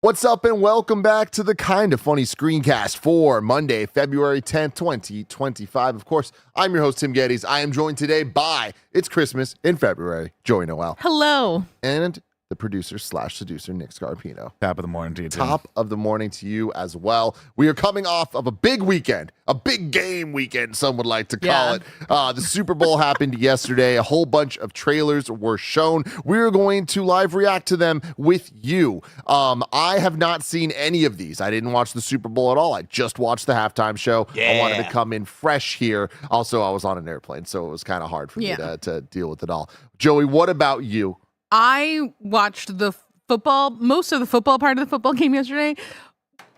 What's up and welcome back to the Kind of Funny Screencast for Monday, February 10th, 2025. Of course, I'm your host, Tim Geddes. I am joined today by, it's Christmas in February, Joey Noel. Hello. And the producer/seducer, Nick Scarpino. Top of the morning to you, Tim. Top of the morning to you as well. We are coming off of a big weekend, a big game weekend, some would like to call it. The Super Bowl happened yesterday. A whole bunch of trailers were shown. We're going to live react to them with you. I have not seen any of these. I didn't watch the Super Bowl at all. I just watched the halftime show. I wanted to come in fresh here. Also, I was on an airplane, so it was kind of hard for me to deal with it all. Joey, what about you? I watched the football, most of the football part of the football game yesterday.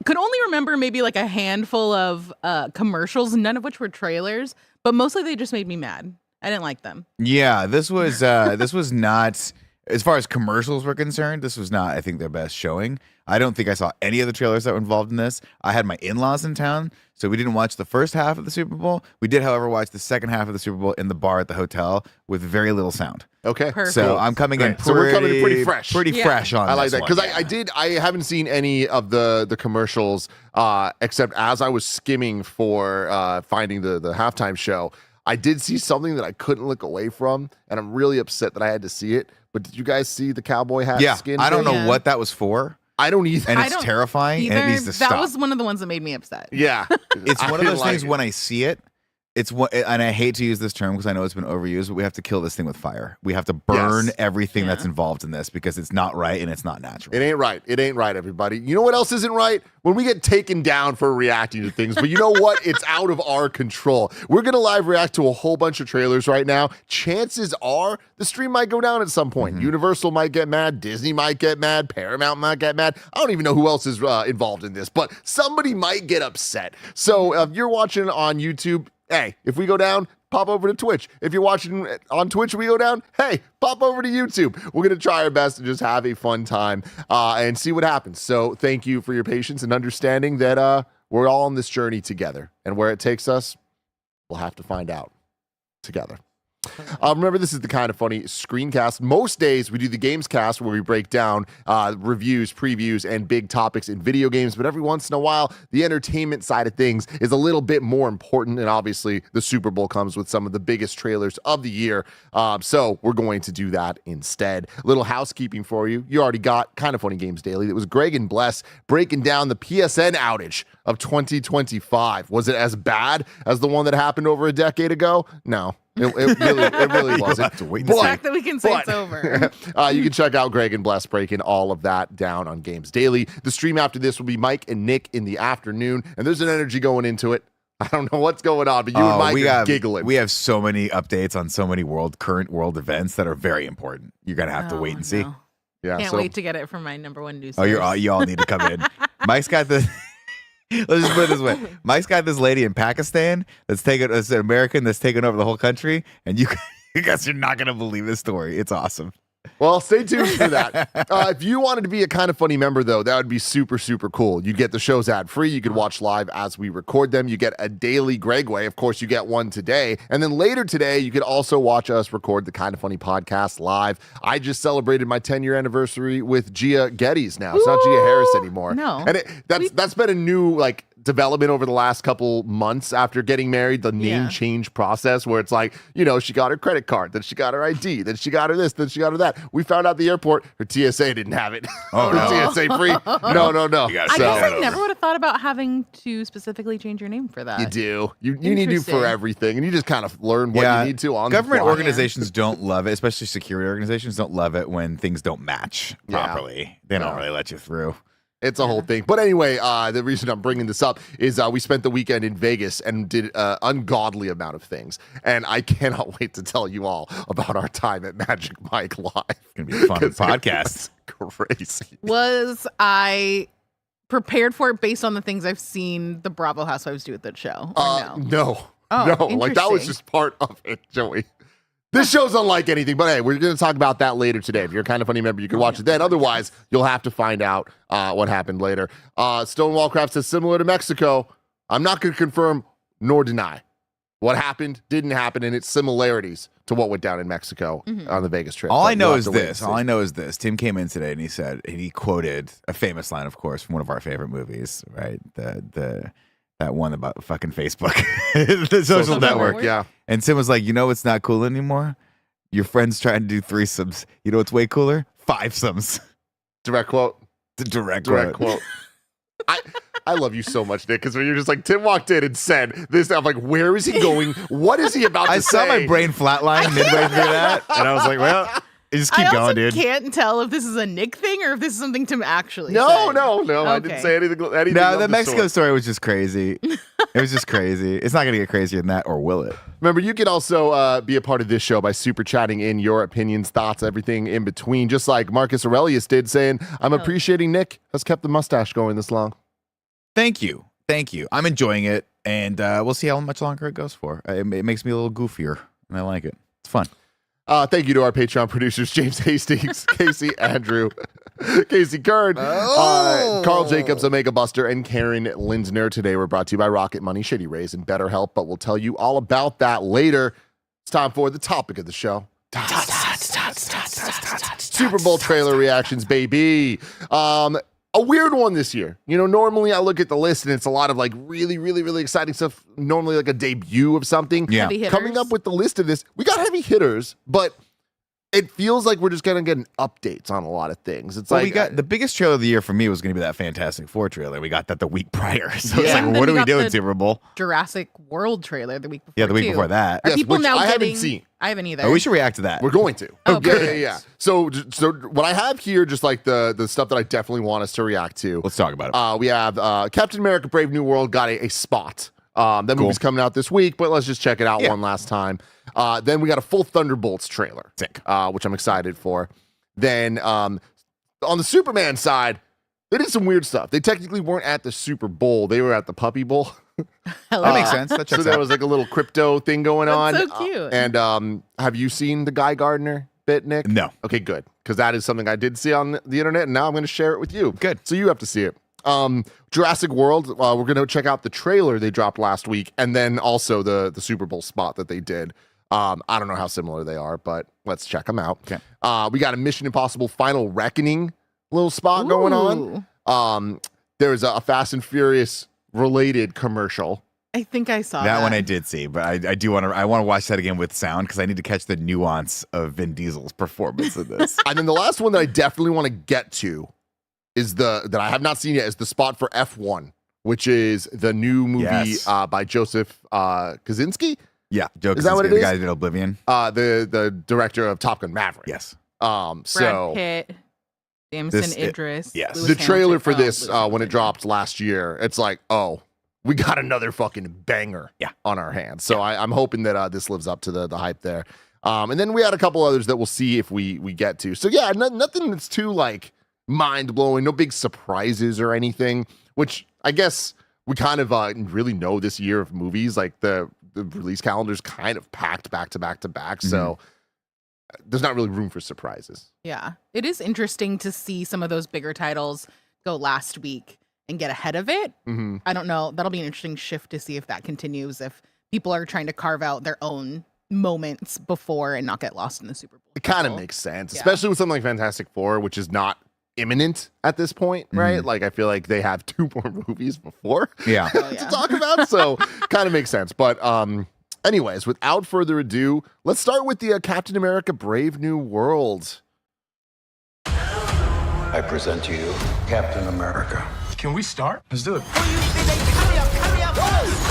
Could only remember maybe like a handful of commercials, none of which were trailers, but mostly they just made me mad. I didn't like them. Yeah, this was not, as far as commercials were concerned, this was not, I think, their best showing. I don't think I saw any of the trailers that were involved in this. I had my in-laws in town, so we didn't watch the first half of the Super Bowl. We did, however, watch the second half of the Super Bowl in the bar at the hotel with very little sound. Okay. Perfect. So I'm coming in so we're coming in pretty fresh. Fresh on I like this that because one. I haven't seen any of the commercials except as I was skimming for finding the halftime show. I did see something that I couldn't look away from, and I'm really upset that I had to see it. But did you guys see the cowboy hat skin? I don't thing? know what that was for. I don't either. And it's terrifying, and it needs to stop. That was one of the ones that made me upset. Yeah. It's one of those things when I see it, it's what, and I hate to use this term because I know it's been overused, but we have to kill this thing with fire. We have to burn everything that's involved in this because it's not right and it's not natural. It ain't right. It ain't right, everybody. You know what else isn't right? When we get taken down for reacting to things. But you know what? It's out of our control. We're going to live react to a whole bunch of trailers right now. Chances are the stream might go down at some point. Universal might get mad. Disney might get mad. Paramount might get mad. I don't even know who else is involved in this, but somebody might get upset. So if you're watching on YouTube, hey, if we go down, pop over to Twitch. If you're watching on Twitch, we go down, hey, pop over to YouTube. We're going to try our best to just have a fun time and see what happens. So thank you for your patience and understanding that we're all on this journey together. And where it takes us, we'll have to find out together. Remember, this is the Kind of Funny Screencast. Most days we do the Games Cast where we break down reviews, previews, and big topics in video games. But every once in a while, the entertainment side of things is a little bit more important. And obviously, the Super Bowl comes with some of the biggest trailers of the year. So we're going to do that instead. A little housekeeping for you. You already got Kind of Funny Games Daily. It was Greg and Bless breaking down the PSN outage of 2025. Was it as bad as the one that happened over a decade ago? No. It really wasn't. The fact that we can say it's over. You can check out Greg and Bless breaking all of that down on Games Daily. The stream after this will be Mike and Nick in the afternoon, and there's an energy going into it. I don't know what's going on, but you and Mike are giggling. We have so many updates on so many current world events that are very important. You're going to have to wait and see. Yeah, Can't wait to get it from my number one news source. You all need to come in. Mike's got the... Let's just put it this way. Mike's got this lady in Pakistan that's an American that's taken over the whole country, and you guys are not going to believe this story. It's awesome. Well, stay tuned for that. If you wanted to be a Kind of Funny member, though, that would be super, super cool. You get the shows ad-free. You could watch live as we record them. You get a daily Gregway. Of course, you get one today. And then later today, you could also watch us record the Kind of Funny podcast live. I just celebrated my 10-year anniversary with Gia Geddes now. It's not Gia Harris anymore. No. And that's been a new, development over the last couple months after getting married, the name change process where it's like, she got her credit card, then she got her ID, then she got her this, then she got her that. We found out at the airport her TSA didn't have it. Oh, no. TSA free. No. I guess I never would have thought about having to specifically change your name for that. You do. You need to for everything, and you just kind of learn what you need to on government the fly. organizations don't love it, especially security organizations don't love it when things don't match properly. They don't really let you through. It's a whole thing. But anyway, the reason I'm bringing this up is we spent the weekend in Vegas and did an ungodly amount of things. And I cannot wait to tell you all about our time at Magic Mike Live. It's going to be a fun podcast. Crazy. Was I prepared for it based on the things I've seen the Bravo Housewives do at that show? Or no? No. Oh, no. That was just part of it, Joey. This show's unlike anything, but hey, we're going to talk about that later today. If you're a Kind of Funny member, you can watch it then. Otherwise, you'll have to find out what happened later. Stonewall Craft says, similar to Mexico, I'm not going to confirm nor deny. what happened, didn't happen, and its similarities to what went down in Mexico on the Vegas trip. All But I know we'll is have to wait and this. see. All I know is this. Tim came in today and he quoted a famous line, of course, from one of our favorite movies, right? That one about fucking Facebook, the social network. Yeah. And Tim was like, you know what's not cool anymore? Your friends trying to do threesomes. You know what's way cooler? Fivesomes. Direct quote. The direct Quote. I love you so much, Nick, because when you're just like, Tim walked in and said this, I'm like, where is he going? What is he about to say? I saw my brain flatline midway through that, and I was like, well, you just keep I also going, dude. can't tell if this is a Nick thing or if this is something Tim actually No, said. I didn't Okay. say anything No, of the the Mexico sort. story was just crazy. It was just crazy. It's not going to get crazier than that, or will it? Remember, you can also be a part of this show by super chatting in your opinions, thoughts, everything in between, just like Marcus Aurelius did, saying, I'm appreciating Nick has kept the mustache going this long. Thank you. Thank you. I'm enjoying it, and we'll see how much longer it goes for. It makes me a little goofier, and I like it. It's fun. Thank you to our Patreon producers, James Hastings, Casey Andrew, Casey Kern, Carl Jacobs, Omega Buster, and Karen Linsner. Today we're brought to you by Rocket Money, Shady Rays, and BetterHelp, but we'll tell you all about that later. It's time for the topic of the show. Super Bowl trailer reactions, baby. A weird one this year. You know, normally I look at the list and it's a lot of like really, really, really exciting stuff. Normally like a debut of something. Yeah. Heavy hitters. Coming up with the list of this, we got heavy hitters, but it feels like we're just gonna get updates on a lot of things. It's Well, like we got the biggest trailer of the year for me was going to be that Fantastic Four trailer. We got that the week prior. So it's Yeah. like, And what then are we we got doing, the- Super Bowl? Jurassic World trailer the week before. Yeah, the week too. before that. Are Yes, people which now I haven't getting? seen. I haven't either. Oh, we should react to that. we're going to. Oh, yeah, perfect. yeah. So what I have here, just like the stuff that I definitely want us to react to. Let's talk about it. We have Captain America: Brave New World got a spot. That movie's coming out this week, but let's just check it out one last time. Then we got a full Thunderbolts trailer, Sick. which I'm excited for. Then on the Superman side, they did some weird stuff. They technically weren't at the Super Bowl; they were at the Puppy Bowl. Hello. That makes sense. That So checks there out. was like a little crypto thing going on. That's so cute. And have you seen the Guy Gardner bit, Nick? No. Okay, good. Because that is something I did see on the internet, and now I'm going to share it with you. Good. So you have to see it. Jurassic World, we're going to check out the trailer they dropped last week, and then also the Super Bowl spot that they did. I don't know how similar they are, but let's check them out. Okay. We got a Mission Impossible Final Reckoning little spot going on. Ooh. There's a Fast and Furious related commercial. I think I saw That one I did see, but I do want to. I want to watch that again with sound because I need to catch the nuance of Vin Diesel's performance in this. And then the last one that I definitely want to get to is that I have not seen yet is the spot for F1, which is the new movie Yes. by Joseph Kosinski, Yeah, Joe Is that what Kosinski, it the is? guy who did Oblivion. the director of Top Gun Maverick. Yes. Brad So Pitt, Jameson This- Idris. yes. Lewis the trailer Hamilton. for Oh, this Lewis when it Hamilton. dropped last year, it's like, oh, we got another fucking banger Yeah. on our hands. So I'm hoping that this lives up to the hype there. And then we had a couple others that we'll see if we get to. So yeah, nothing that's too like mind blowing, no big surprises or anything, which I guess we kind of really know this year of movies. Like the release calendar's kind of packed back to back to back. So there's not really room for surprises. Yeah. It is interesting to see some of those bigger titles go last week and get ahead of it. Mm-hmm. I don't know. That'll be an interesting shift to see if that continues, if people are trying to carve out their own moments before and not get lost in the Super Bowl. It kind of cycle. makes sense, Yeah. especially with something like Fantastic Four, which is not imminent at this point, right? Like I feel like they have 2 more movies before Yeah. Oh, to yeah. talk about, so kind of makes sense. But anyways, without further ado, let's start with the Captain America: Brave New World. I present to you Captain America. Can we start? Let's do it.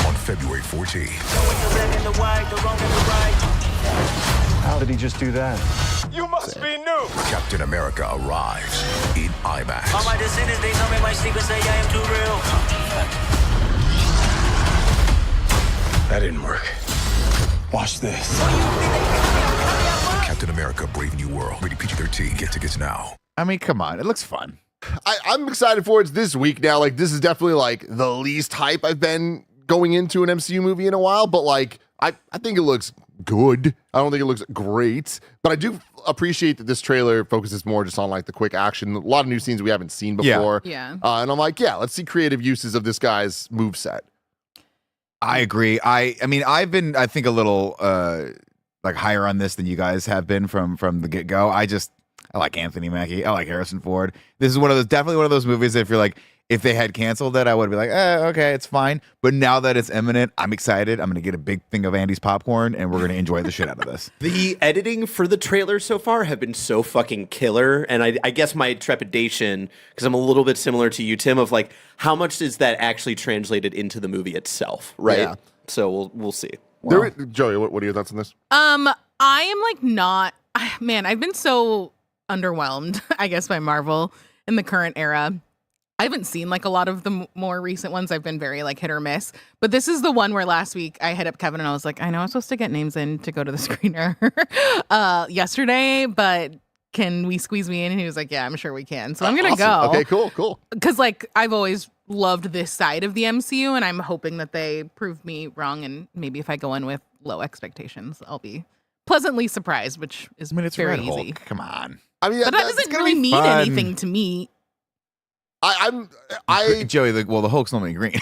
On February 14th, How did he just do that? You must be new. Captain America arrives in IMAX. All my descendants, they know me in my sleep and say I am too real. That didn't work. Watch this. Captain America: Brave New World. Rated PG-13. Get tickets now. I mean, come on. It looks fun. I'm excited for it. It's this week now. Like this is definitely like the least hype I've been going into an MCU movie in a while, but like I think it looks good. I don't think it looks great, but I do appreciate that this trailer focuses more just on like the quick action. A lot of new scenes we haven't seen Yeah. before. Yeah. And I'm like, yeah, let's see creative uses of this guy's moveset. I agree. I mean, I've been, I think, a little like higher on this than you guys have been from the get go. I like Anthony Mackie. I like Harrison Ford. This is definitely one of those movies. If you're like, if they had canceled it, I would be like, okay, it's fine. But now that it's imminent, I'm excited. I'm gonna get a big thing of Andy's popcorn, and we're gonna enjoy the shit out of this. The editing for the trailers so far have been so fucking killer, and I guess my trepidation, because I'm a little bit similar to you, Tim, of like, how much is that actually translated into the movie itself, right? Yeah. So we'll see. Joey, what are your thoughts on this? I am like not. Man, I've been so underwhelmed, I guess, by Marvel in the current era. I haven't seen like a lot of the more recent ones. I've been very like hit or miss. But this is the one where last week I hit up Kevin and I was like, I know I'm supposed to get names in to go to the screener yesterday, but can we squeeze me in? And he was like, yeah, I'm sure we can. So I'm going to go. Okay, cool. Because like I've always loved this side of the MCU and I'm hoping that they prove me wrong. And maybe if I go in with low expectations, I'll be pleasantly surprised, which is It's very Red Hulk. easy. Come on. I mean, But that doesn't really mean fun. anything to me. Joey, the Hulk's normally green.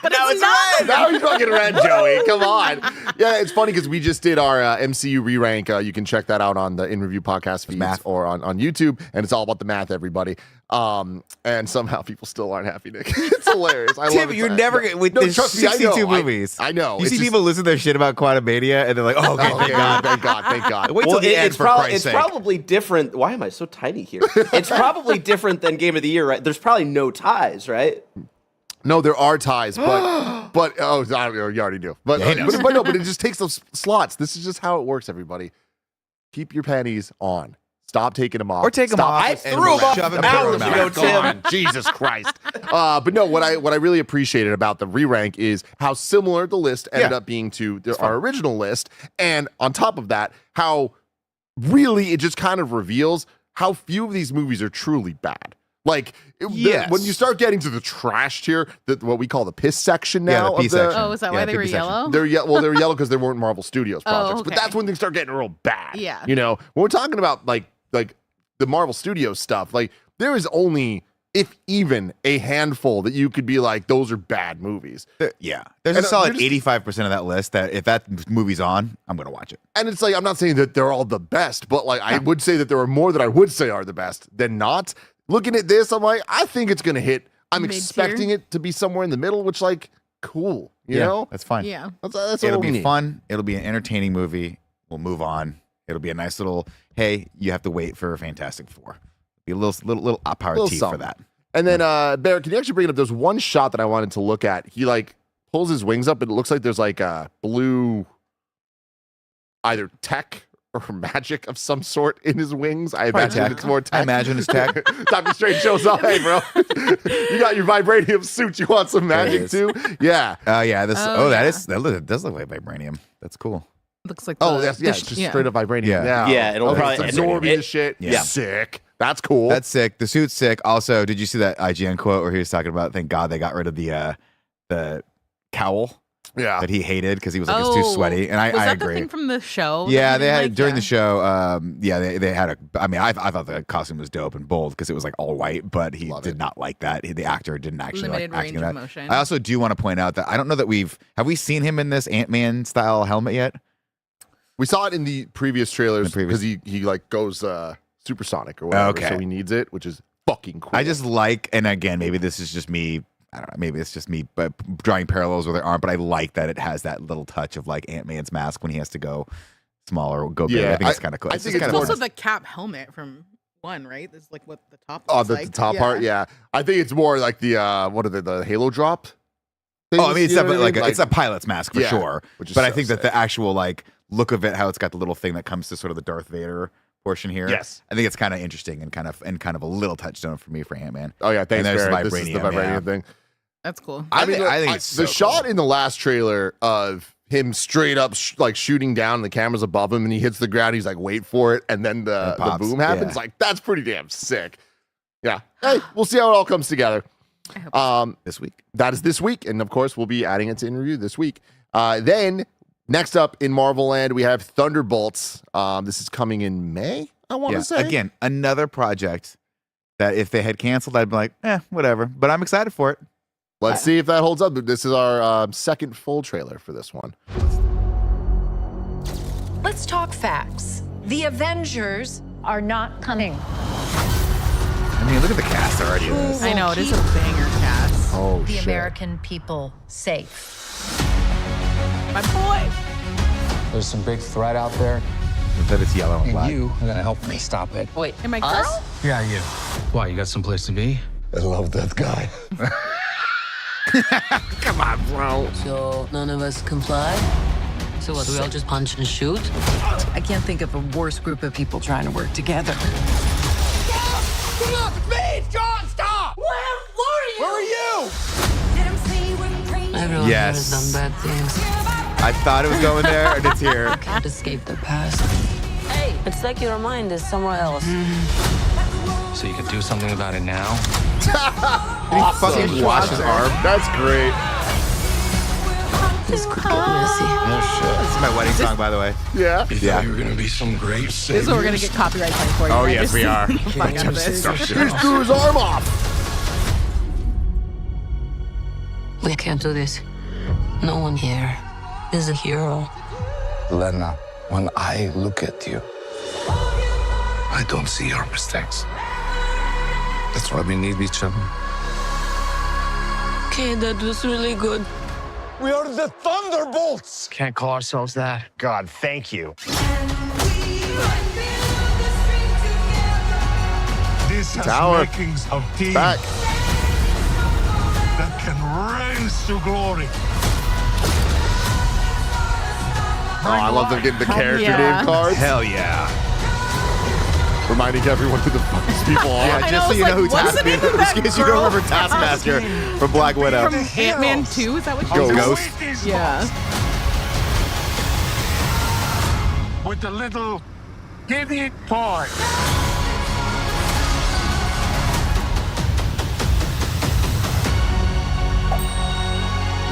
But it's not. Now he's fucking red, Joey. Come on. Yeah, it's funny because we just did our MCU re-rank. You can check that out on the In Review podcast feeds or on YouTube. And it's all about the math, everybody. And somehow people still aren't happy, Nick. It's hilarious. I Tim, love it. you're never going with this trust me, I know. 62 movies. I know. You It's see just- people listen to their shit about Quantumania and they're like, oh, okay, thank God. Thank God. Wait till the end, for Christ's sake. Probably different. Why am I so tiny here? It's probably different than Game of the Year, right? There's probably no ties, right? No, there are ties, but you already do. But it just takes those slots. This is just how it works, everybody. Keep your panties on. Stop taking them off. Or take them off. I and threw 'em off shove 'em hours down. ago, Tim. On, Jesus Christ. But no, what I really appreciated about the re-rank is how similar the list ended up being to our original list. And on top of that, how really it just kind of reveals how few of these movies are truly bad. Like, when you start getting to the trash tier, what we call the piss section now. the P section. Oh, is that why they were yellow? They're they were yellow because they weren't Marvel Studios projects. But okay. that's when things start getting real bad. Yeah. You know, when we're talking about like the Marvel Studios stuff, like there is only, if even, a handful that you could be like, those are bad movies. Yeah. There's And, a solid you're just- 85% of that list that if that movie's on, I'm going to watch it. And it's like, I'm not saying that they're all the best, but like I would say that there are more that I would say are the best than not. Looking at this, I'm like, I think it's going to hit. I'm Mid-tier? expecting it to be somewhere in the middle, which like, cool. You know? That's fine. Yeah. That's It'll what we be need. fun. It'll be an entertaining movie. We'll move on. It'll be a nice little, hey, you have to wait for Fantastic Four. Be a little aperitif for something. that. And then, Barrett, can you actually bring it up? There's one shot that I wanted to look at. He like pulls his wings up, and it looks like there's like a blue, either tech or magic of some sort in his wings. I imagine tech. it's more tech. I imagine it's tech. Dr. Strange shows up. Hey, bro, you got your vibranium suit. You want some magic is. too? Yeah. Yeah. That does look like vibranium. That's cool. Looks like That's just straight up vibranium. Yeah. Yeah, it'll okay, probably- it's absorbing it- the shit. Yeah. Sick. That's cool. That's sick. The suit's sick. Also, did you see that IGN quote where he was talking about, thank God they got rid of the cowl yeah. that he hated because he was like, it's too sweaty. And I was that agree. the thing from the show? Yeah, that they you had didn't like? during the show. They had a. I mean, I thought the costume was dope and bold because it was like all white, but he Love did it. not like that. The actor didn't actually Limited like acting range in of that. motion. I also do want to point out that I don't know that have we seen him in this Ant-Man style helmet yet? We saw it in the previous trailers The previous- because he like goes supersonic or whatever, Okay. so he needs it, which is fucking cool. I just like, and again, maybe this is just me. I don't know. Maybe it's just me, but drawing parallels where there aren't. But I like that it has that little touch of like Ant-Man's mask when he has to go smaller or go big. Yeah, I think it's kind of cool. I It's think just it's kind It's of also the cap helmet from one, right? This is like what the top. Oh, looks the like. top part, yeah. I think it's more like the what are the Halo drop? Oh, I mean, it's You know what definitely I mean? it's a pilot's mask for Yeah, sure. which is But I so think that sick. the actual like look of it, how it's got the little thing that comes to sort of the Darth Vader portion here. Yes. I think it's kind of interesting and kind of a little touchdown for me for Ant-Man. Oh yeah, thanks, there's Barrett. This is the vibranium, vibranium yeah. thing. That's cool. I think it's the so shot cool. in the last trailer of him straight up like shooting down, and the camera's above him, and he hits the ground. He's like, "Wait for it," and then the pops, boom happens. yeah. Like that's pretty damn sick. Yeah. Hey, we'll see how it all comes together. This week. That is this week, and of course, we'll be adding it to In Review this week. Then next up in Marvel Land, we have Thunderbolts. This is coming in May. I want to say Again, another project that if they had canceled, I'd be like, whatever. But I'm excited for it. Let's see if that holds up. This is our second full trailer for this one. Let's talk facts. The Avengers are not coming. I mean, look at the cast already. In this. I know, it is a banger cast. Oh, The shit. American people safe. My boy. There's some big threat out there, That it's yellow and and black. you are gonna help me stop it. Wait, Am I us? girl? Yeah, you. Why, you got someplace to be? I love that guy. Come on, bro. So none of us comply? So what, we all just punch and shoot? I can't think of a worse group of people trying to work together. Everyone here has Yes. done bad things. I thought it was going there, and it's here. Can't escape the past. Hey, it's like your mind is somewhere else. So you can do something about it now? He fucking washed his arm. That's great. This could get messy. This is my wedding song, by the way. Yeah. You thought you were going to be some great This is what we're gonna get copyright claim for. Oh, right? yes, we are. Fuck out of this. He just threw his arm off. We can't do this. No one here is a hero. Lena, when I look at you, I don't see your mistakes. That's why we need each other. Okay, that was really good. We are the Thunderbolts. Can't call ourselves that. God, thank you. This has Tower. makings of team Back. that can rise to glory. Oh, I love them getting the character yeah. name cards. Hell yeah. Reminding everyone who the fuck these people are. Yeah, I just know, so it's you know like, who what's the name of Taskmaster is, that in case you don't girl remember Taskmaster from Black Widow. From Ant-Man 2, is that what you Ghost. Yeah. With a little idiot toy.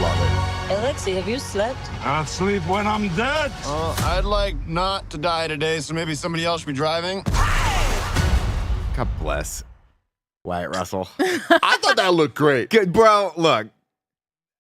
Love it. Alexi, have you slept? I'll sleep when I'm dead. I'd like not to die today, so maybe somebody else should be driving. God bless Wyatt Russell. I thought that looked great. Good, bro, look.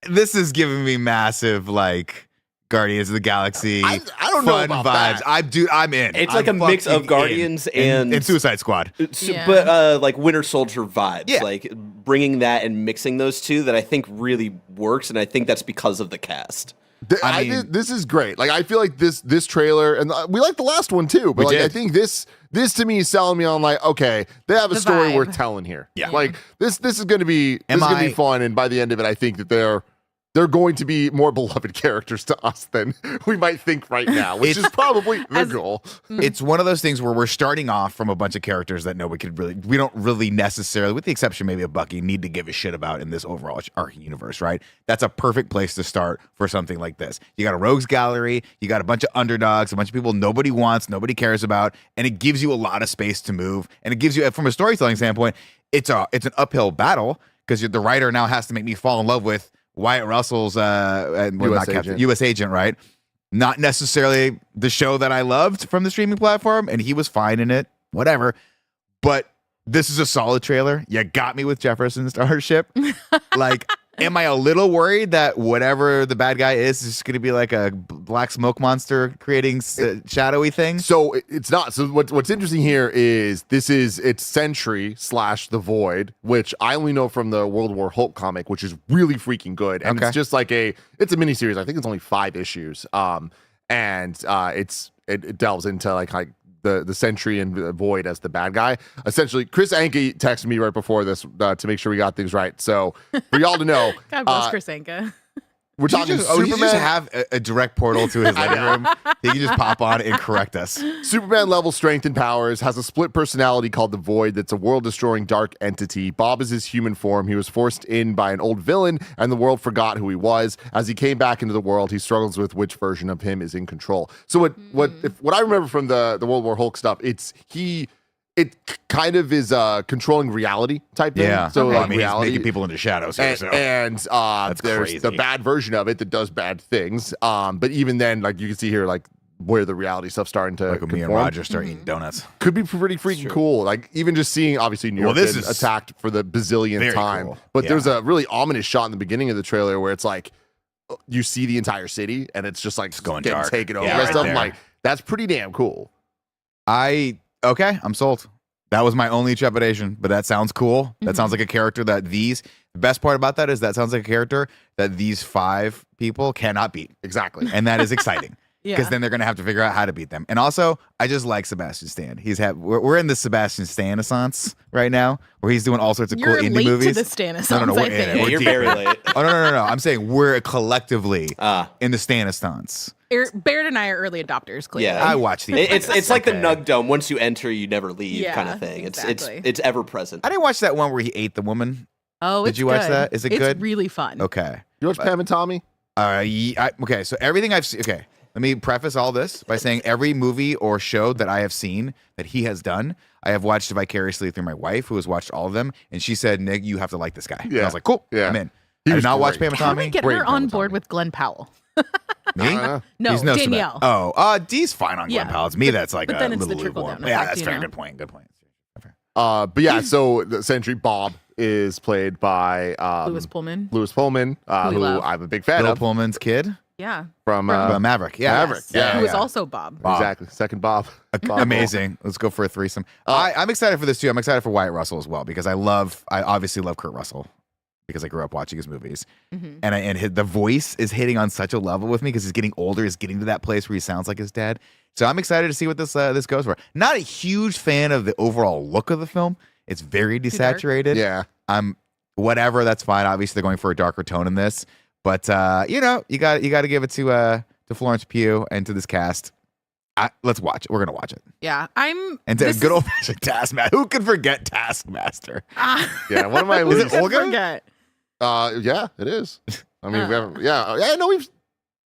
This is giving me massive, like, Guardians of the Galaxy. I don't know fun about vibes. that. I'm in. It's like I'm a mix fucking of Guardians in. and Suicide Squad. Yeah. But like Winter Soldier vibes, Yeah. like bringing that and mixing those two that I think really works, and I think that's because of the cast. This is great. Like I feel like this trailer, and we like the last one too. But We like did. I think this to me is selling me on like, okay, they have a The story vibe. worth telling here. Yeah. Like this is going to be Am going to I- be fun, and by the end of it, I think that they're going to be more beloved characters to us than we might think right now, which is probably the goal. It's one of those things where we're starting off from a bunch of characters that we don't really necessarily, with the exception maybe of Bucky, need to give a shit about in this overall arc universe, right? That's a perfect place to start for something like this. You got a rogues gallery, you got a bunch of underdogs, a bunch of people nobody wants, nobody cares about, and it gives you a lot of space to move, and it gives you, from a storytelling standpoint, it's an uphill battle because the writer now has to make me fall in love with Wyatt Russell's US agent, right? Not necessarily the show that I loved from the streaming platform, and he was fine in it, whatever. But this is a solid trailer. You got me with Jefferson Starship. Like, am I a little worried that whatever the bad guy is going to be like a black smoke monster creating shadowy thing? So it's not. So what's interesting here is it's Sentry / The Void, which I only know from the World War Hulk comic, which is really freaking good. And Okay. it's just like it's a miniseries. I think it's only 5 issues. It delves into like the Sentry and the Void as the bad guy. Essentially, Chris Anke texted me right before this to make sure we got things right. So for y'all to know, God bless Chris Anka. we're talking He Superman. just have a direct portal to his living room. He can just pop on and correct us. Superman level strength and powers, has a split personality called the Void that's a world-destroying dark entity. Bob is his human form. He was forced in by an old villain, and the world forgot who he was. As he came back into the world, he struggles with which version of him is in control. So what I remember from the World War Hulk stuff, it kind of is controlling reality type thing. Yeah. So Well, like I mean, reality. he's making people into shadows here. And there's crazy. the bad version of it that does bad things. But even then, like you can see here, like where the reality stuff's starting to Like when me and conform. Roger start eating donuts. Could be pretty freaking cool. Like even just seeing obviously New York this been is attacked for the bazillionth very time. cool. But Yeah. there's a really ominous shot in the beginning of the trailer where it's like you see the entire city and it's just like going getting dark. taken over Yeah, and right stuff. there. I'm like, that's pretty damn cool. Okay, I'm sold. That was my only trepidation, but that sounds cool. That sounds like a character that the best part about that is that sounds like a character that these 5 people cannot beat. Exactly. And that is exciting. Yeah. Because then they're going to have to figure out how to beat them. And also, I just like Sebastian Stan. We're in the Sebastian Stan-essence right now, where he's doing all sorts of You're cool indie late movies. to the Stan-essence, No, I we're in it. think. We're You're deep very in it. late. Oh, no. I'm saying we're collectively in the Stan-essence. Baird and I are early adopters, clearly. Yeah. I watch the It's like the Okay. Nug Dome. Once you enter, you never leave, Yeah, kind of thing. exactly. It's ever present. I didn't watch that one where he ate the woman. Oh, Did it's you watch good. that? Is it it's good? It's really fun. Okay. You watch Pam and Tommy? Okay, so everything I've seen. Okay, let me preface all this by saying every movie or show that I have seen that he has done, I have watched vicariously through my wife, who has watched all of them, and she said, "Nick, you have to like this guy." And I was like, "Cool, Yeah. I'm in." He I did was not watch great. Pam and How do Tommy. we get Great her Pam on and board Tommy. with Glenn Powell? Me? No, He's no Danielle. D's fine on Glenn Yeah. Powell. It's me that's like but a then it's the little trickle-down lukewarm. Yeah, effect, that's you fair. know? Good point. But yeah, so the Sentry Bob is played by Louis Pullman. Who we love. I'm a big fan Bill of Pullman's kid Yeah. from Maverick. Yeah, Maverick. Yeah, Who was yeah. also Bob. Exactly. Second Bob. Bob Amazing. Let's go for a threesome. I'm excited for this too. I'm excited for Wyatt Russell as well because I obviously love Kurt Russell because I grew up watching his movies, and the voice is hitting on such a level with me because he's getting older. He's getting to that place where he sounds like his dad. So I'm excited to see what this goes for. Not a huge fan of the overall look of the film. It's very desaturated. Yeah. Whatever. That's fine. Obviously, they're going for a darker tone in this, but you got to give it to Florence Pugh and to this cast. Let's watch it. We're gonna watch it. Yeah. And to good old fashioned Taskmaster. Who could forget Taskmaster? Yeah. One of my Is least. it Olga? Forget. Yeah, it is. I mean, we haven't, I know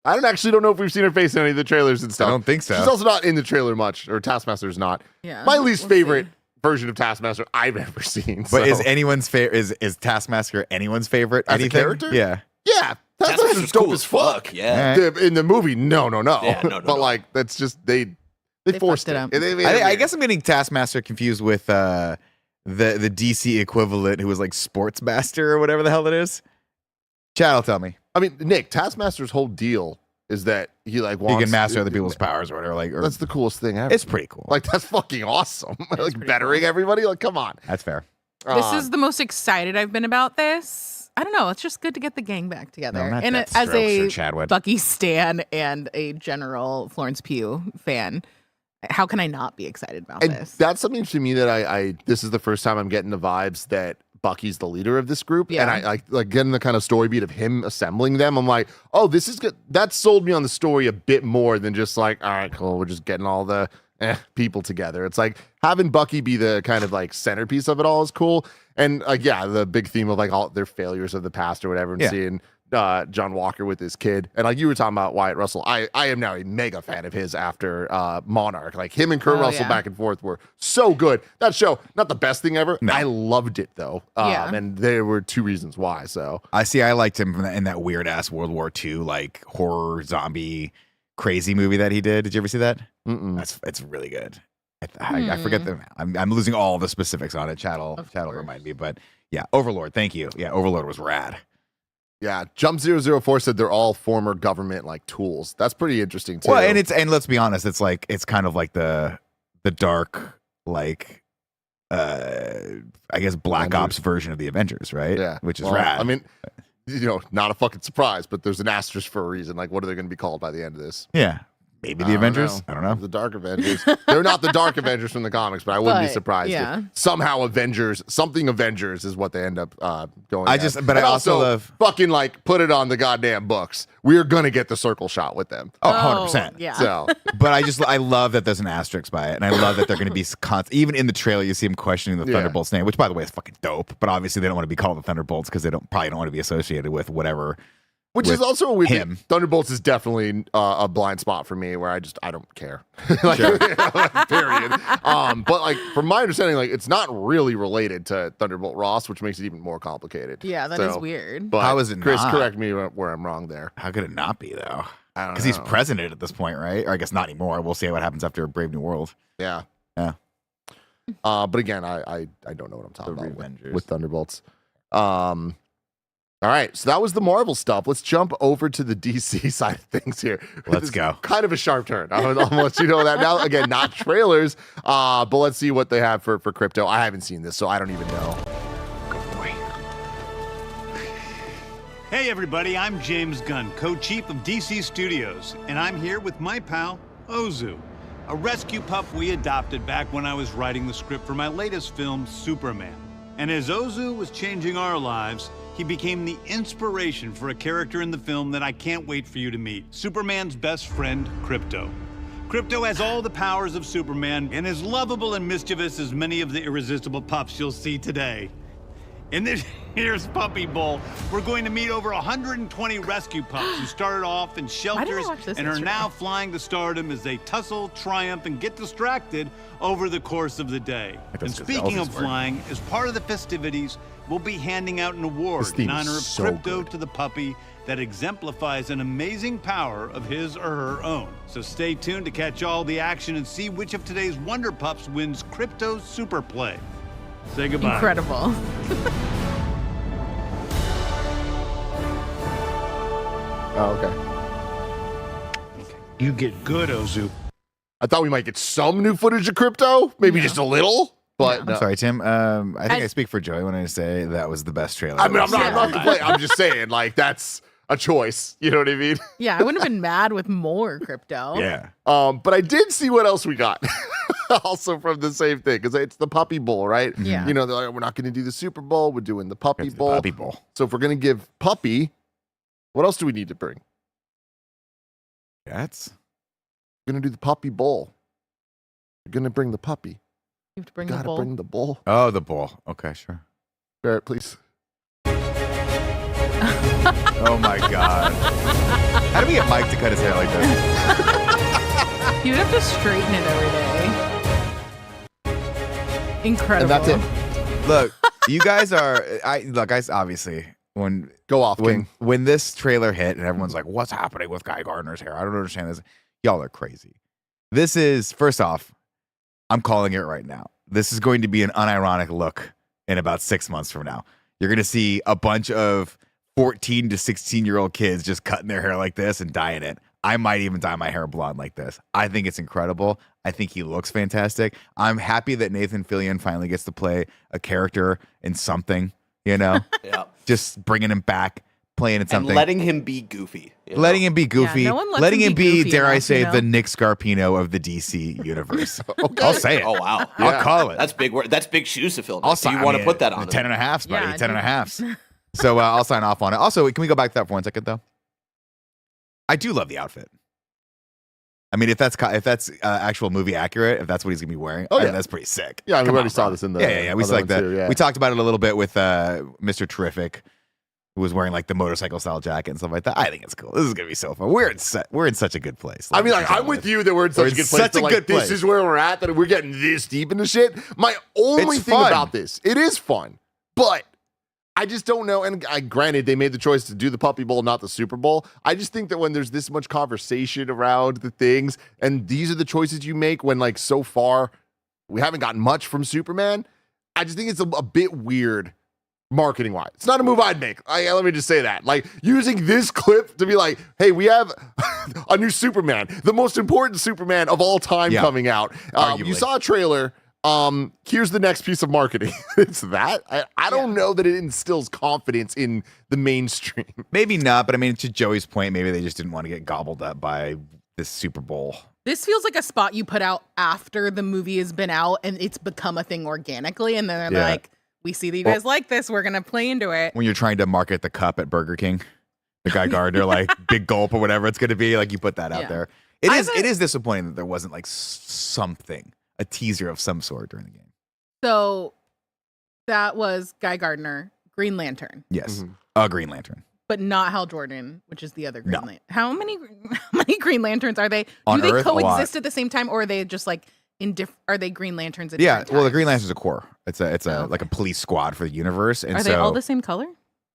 I don't know if we've seen her face in any of the trailers and stuff. I don't think so. She's also not in the trailer much, or Taskmaster's not. Yeah. My least we'll favorite see. version of Taskmaster I've ever seen. But is so. anyone's favorite? Is Taskmaster anyone's favorite? As a Anything? character? Yeah. Yeah, Taskmaster's dope as fuck. Yeah. In the movie, no. Yeah, no, But no. like, that's just they forced fucked it it. up. They made it I weird. guess I'm getting Taskmaster confused with the DC equivalent, who was like Sportsmaster or whatever the hell it is. Chad will tell me. I mean, Nick, Taskmaster's whole deal is that he like He wants can master other people's powers or whatever. Like, or, That's the coolest thing ever. it's pretty cool. like that's fucking awesome. like pretty bettering everybody. Like, come on. That's fair. This is the most excited I've been about this. I don't know. It's just good to get the gang back together. No, not and Deathstroke as a or Chadwick. Bucky stan and a general Florence Pugh fan, how can I not be excited about And this? that's something to me that I this is the first time I'm getting the vibes that Bucky's the leader of this group. Yeah. And I like getting the kind of story beat of him assembling them. I'm like, oh, this is good. That sold me on the story a bit more than just like, all right, cool. We're just getting all the people together. It's like having Bucky be the kind of like centerpiece of it all is cool. And like, yeah, the big theme of like all their failures of the past or whatever, and Yeah. seeing John Walker with his kid. And like you were talking about Wyatt Russell, I am now a mega fan of his after Monarch. Like him and Kurt Oh, Russell yeah. back and forth were so good. That show, not the best thing ever. No. I loved it though. Yeah. And there were two reasons why. So I liked him in that weird ass World War II like horror zombie crazy movie that he did. Did you ever see that? It's really good. I forget the. I'm losing all the specifics on it. Chad will remind me. But yeah, Overlord. Thank you. Yeah, Overlord was rad. yeah, Jump 004 said they're all former government like tools. That's pretty interesting too. Well, and let's be honest, it's kind of like the dark like I guess Black Ops version of the Avengers, right? Yeah, which is well, rad. I mean, not a fucking surprise, but there's an asterisk for a reason. Like, what are they going to be called by the end of this? yeah, maybe the Avengers. I don't know. The Dark Avengers. They're not the Dark Avengers from the comics, but I wouldn't be But, surprised yeah. if somehow something Avengers is what they end up going. I as. just- but And I also love- fucking like put it on the goddamn books. We're gonna get the circle shot with them. Oh, 100%. Yeah. So But I love that there's an asterisk by it, and I love that they're going to be even in the trailer. You see him questioning the Yeah. Thunderbolts name, which by the way is fucking dope. But obviously they don't want to be called the Thunderbolts because they probably don't want to be associated with whatever. which with is also a weird him. thing. Thunderbolts is definitely a blind spot for me where I don't care. Like, period. But like from my understanding, like it's not really related to Thunderbolt Ross, which makes it even more complicated. Yeah, that is weird. But How is it Chris, not? correct me where I'm wrong there. How could it not be though? Because he's president at this point, right? Or I guess not anymore. We'll see what happens after Brave New World. Yeah. Yeah. But again, I don't know what I'm talking The about Revengers. with Thunderbolts. All right, so that was the Marvel stuff. Let's jump over to the DC side of things here. Let's go. Kind of a sharp turn. I'll let you know that now. Again, not trailers, but let's see what they have for crypto. I haven't seen this, so I don't even know. Good boy. Hey everybody, I'm James Gunn, co-chief of DC Studios, and I'm here with my pal, Ozu, a rescue pup we adopted back when I was writing the script for my latest film, Superman. And as Ozu was changing our lives, he became the inspiration for a character in the film that I can't wait for you to meet, Superman's best friend, Krypto. Krypto has all the powers of Superman and is lovable and mischievous as many of the irresistible pups you'll see today. In this year's Puppy Bowl, we're going to meet over 120 rescue pups who started off in shelters and are now flying to stardom as they tussle, triumph, and get distracted over the course of the day. And speaking of flying, as part of the festivities, we'll be handing out an award in honor of Krypto to the puppy that exemplifies an amazing power of his or her own. So stay tuned to catch all the action and see which of today's Wonder Pups wins Krypto's Super Play. Say goodbye. Incredible. Oh, okay. You get good, Ozu. I thought we might get some new footage of crypto, maybe just a little. But I'm sorry, Tim. I think I speak for Joey when I say that was the best trailer. I mean, I'm not complaining. I'm just saying, like, that's a choice. You know what I mean? Yeah, I wouldn't have been mad with more crypto. Yeah. But I did see what else we got. Also from the same thing, because it's the Puppy Bowl, right? Yeah. You know, they're like, we're not going to do the Super Bowl. We're doing the Puppy It's the Bowl. Puppy Bowl. So if we're going to give Puppy, what else do we need to bring? Cats. We're going to do the Puppy Bowl. We're going to bring the puppy. You have to bring Gotta the bowl. bring the bowl. Oh, the bowl. Okay, sure. Barrett, please. Oh my God. How do we get Mike to cut his hair like this? You would have to straighten it every day. Incredible. And that's it. Look, you guys are. Guys. Obviously, when Go off, King. when this trailer hit and everyone's like, "What's happening with Guy Gardner's hair?" I don't understand this. Y'all are crazy. This is first off. I'm calling it right now. This is going to be an unironic look in about 6 months from now. You're going to see a bunch of 14 to 16-year-old kids just cutting their hair like this and dyeing it. I might even dye my hair blonde like this. I think it's incredible. I think he looks fantastic. I'm happy that Nathan Fillion finally gets to play a character in something, you know? Yeah. Just bringing him back, playing in something. And letting him be goofy. you know? Letting him be goofy. Yeah, no one lets letting him him be be, goofy dare I enough, say, you know? the Nick Scarpino of the DC universe. Okay. I'll say it. Oh, wow. I'll call it. That's big word. That's big shoes to fill. I'll Do you sign- want I to mean, put that on? 10 and a half, buddy. Yeah, 10 and a dude. half. So I'll sign off on it. Also, can we go back to that for 1 second, though? I do love the outfit. I mean, if that's actual movie accurate, if that's what he's gonna be wearing, Oh, yeah. that's pretty sick. Yeah, we Come already on, saw bro. this in the Yeah. We other like one that. too, yeah. We talked about it a little bit with Mr. Terrific, who was wearing like the motorcycle style jacket and stuff like that. I think it's cool. This is gonna be so fun. We're in such a good place. I mean, like, I'm with you that we're in such a good place. Such a that, like, good this place. is where we're at, that we're getting this deep into shit. My only It's thing fun. about this, it is fun, but I just don't know. And granted, they made the choice to do the Puppy Bowl, not the Super Bowl. I just think that when there's this much conversation around the things, and these are the choices you make when, like, so far we haven't gotten much from Superman, I just think it's a bit weird marketing wise. It's not a move I'd make. Let me just say that. Like, using this clip to be like, hey, we have a new Superman, the most important Superman of all time coming out. You saw a trailer. Here's the next piece of marketing. It's that. I don't know that it instills confidence in the mainstream. Maybe not, but I mean, to Joey's point, maybe they just didn't want to get gobbled up by this Super Bowl. This feels like a spot you put out after the movie has been out and it's become a thing organically. And then they're like, we see that you guys like this. We're going to play into it. When you're trying to market the cup at Burger King, the Guy Gardner, like big gulp or whatever it's going to be, like you put that out there. It is disappointing that there wasn't like something, a teaser of some sort during the game. So that was Guy Gardner, Green Lantern. Yes. A Green Lantern. But not Hal Jordan, which is the other Green No. Lantern. How many Green Lanterns are they? On Do they Earth, a lot. coexist at the same time, or are they just like are they Green Lanterns at Yeah, different well, the times? Green Lantern's a core. It's a like a police squad for the universe. And Are so they all the same color?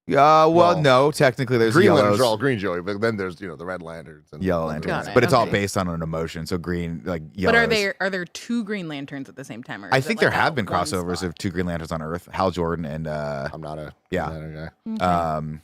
Well, no, technically there's Green yellows. Lanterns are all green, Joey, but then there's the Red Lanterns and Yellow Lanterns, Got it, but it's all okay. based on an emotion. So green, like yellows. But are there two Green Lanterns at the same time? Or I is think it there like have been one crossovers spot? of 2 Green Lanterns on Earth. Hal Jordan and I'm not a yeah. Green Lantern Okay.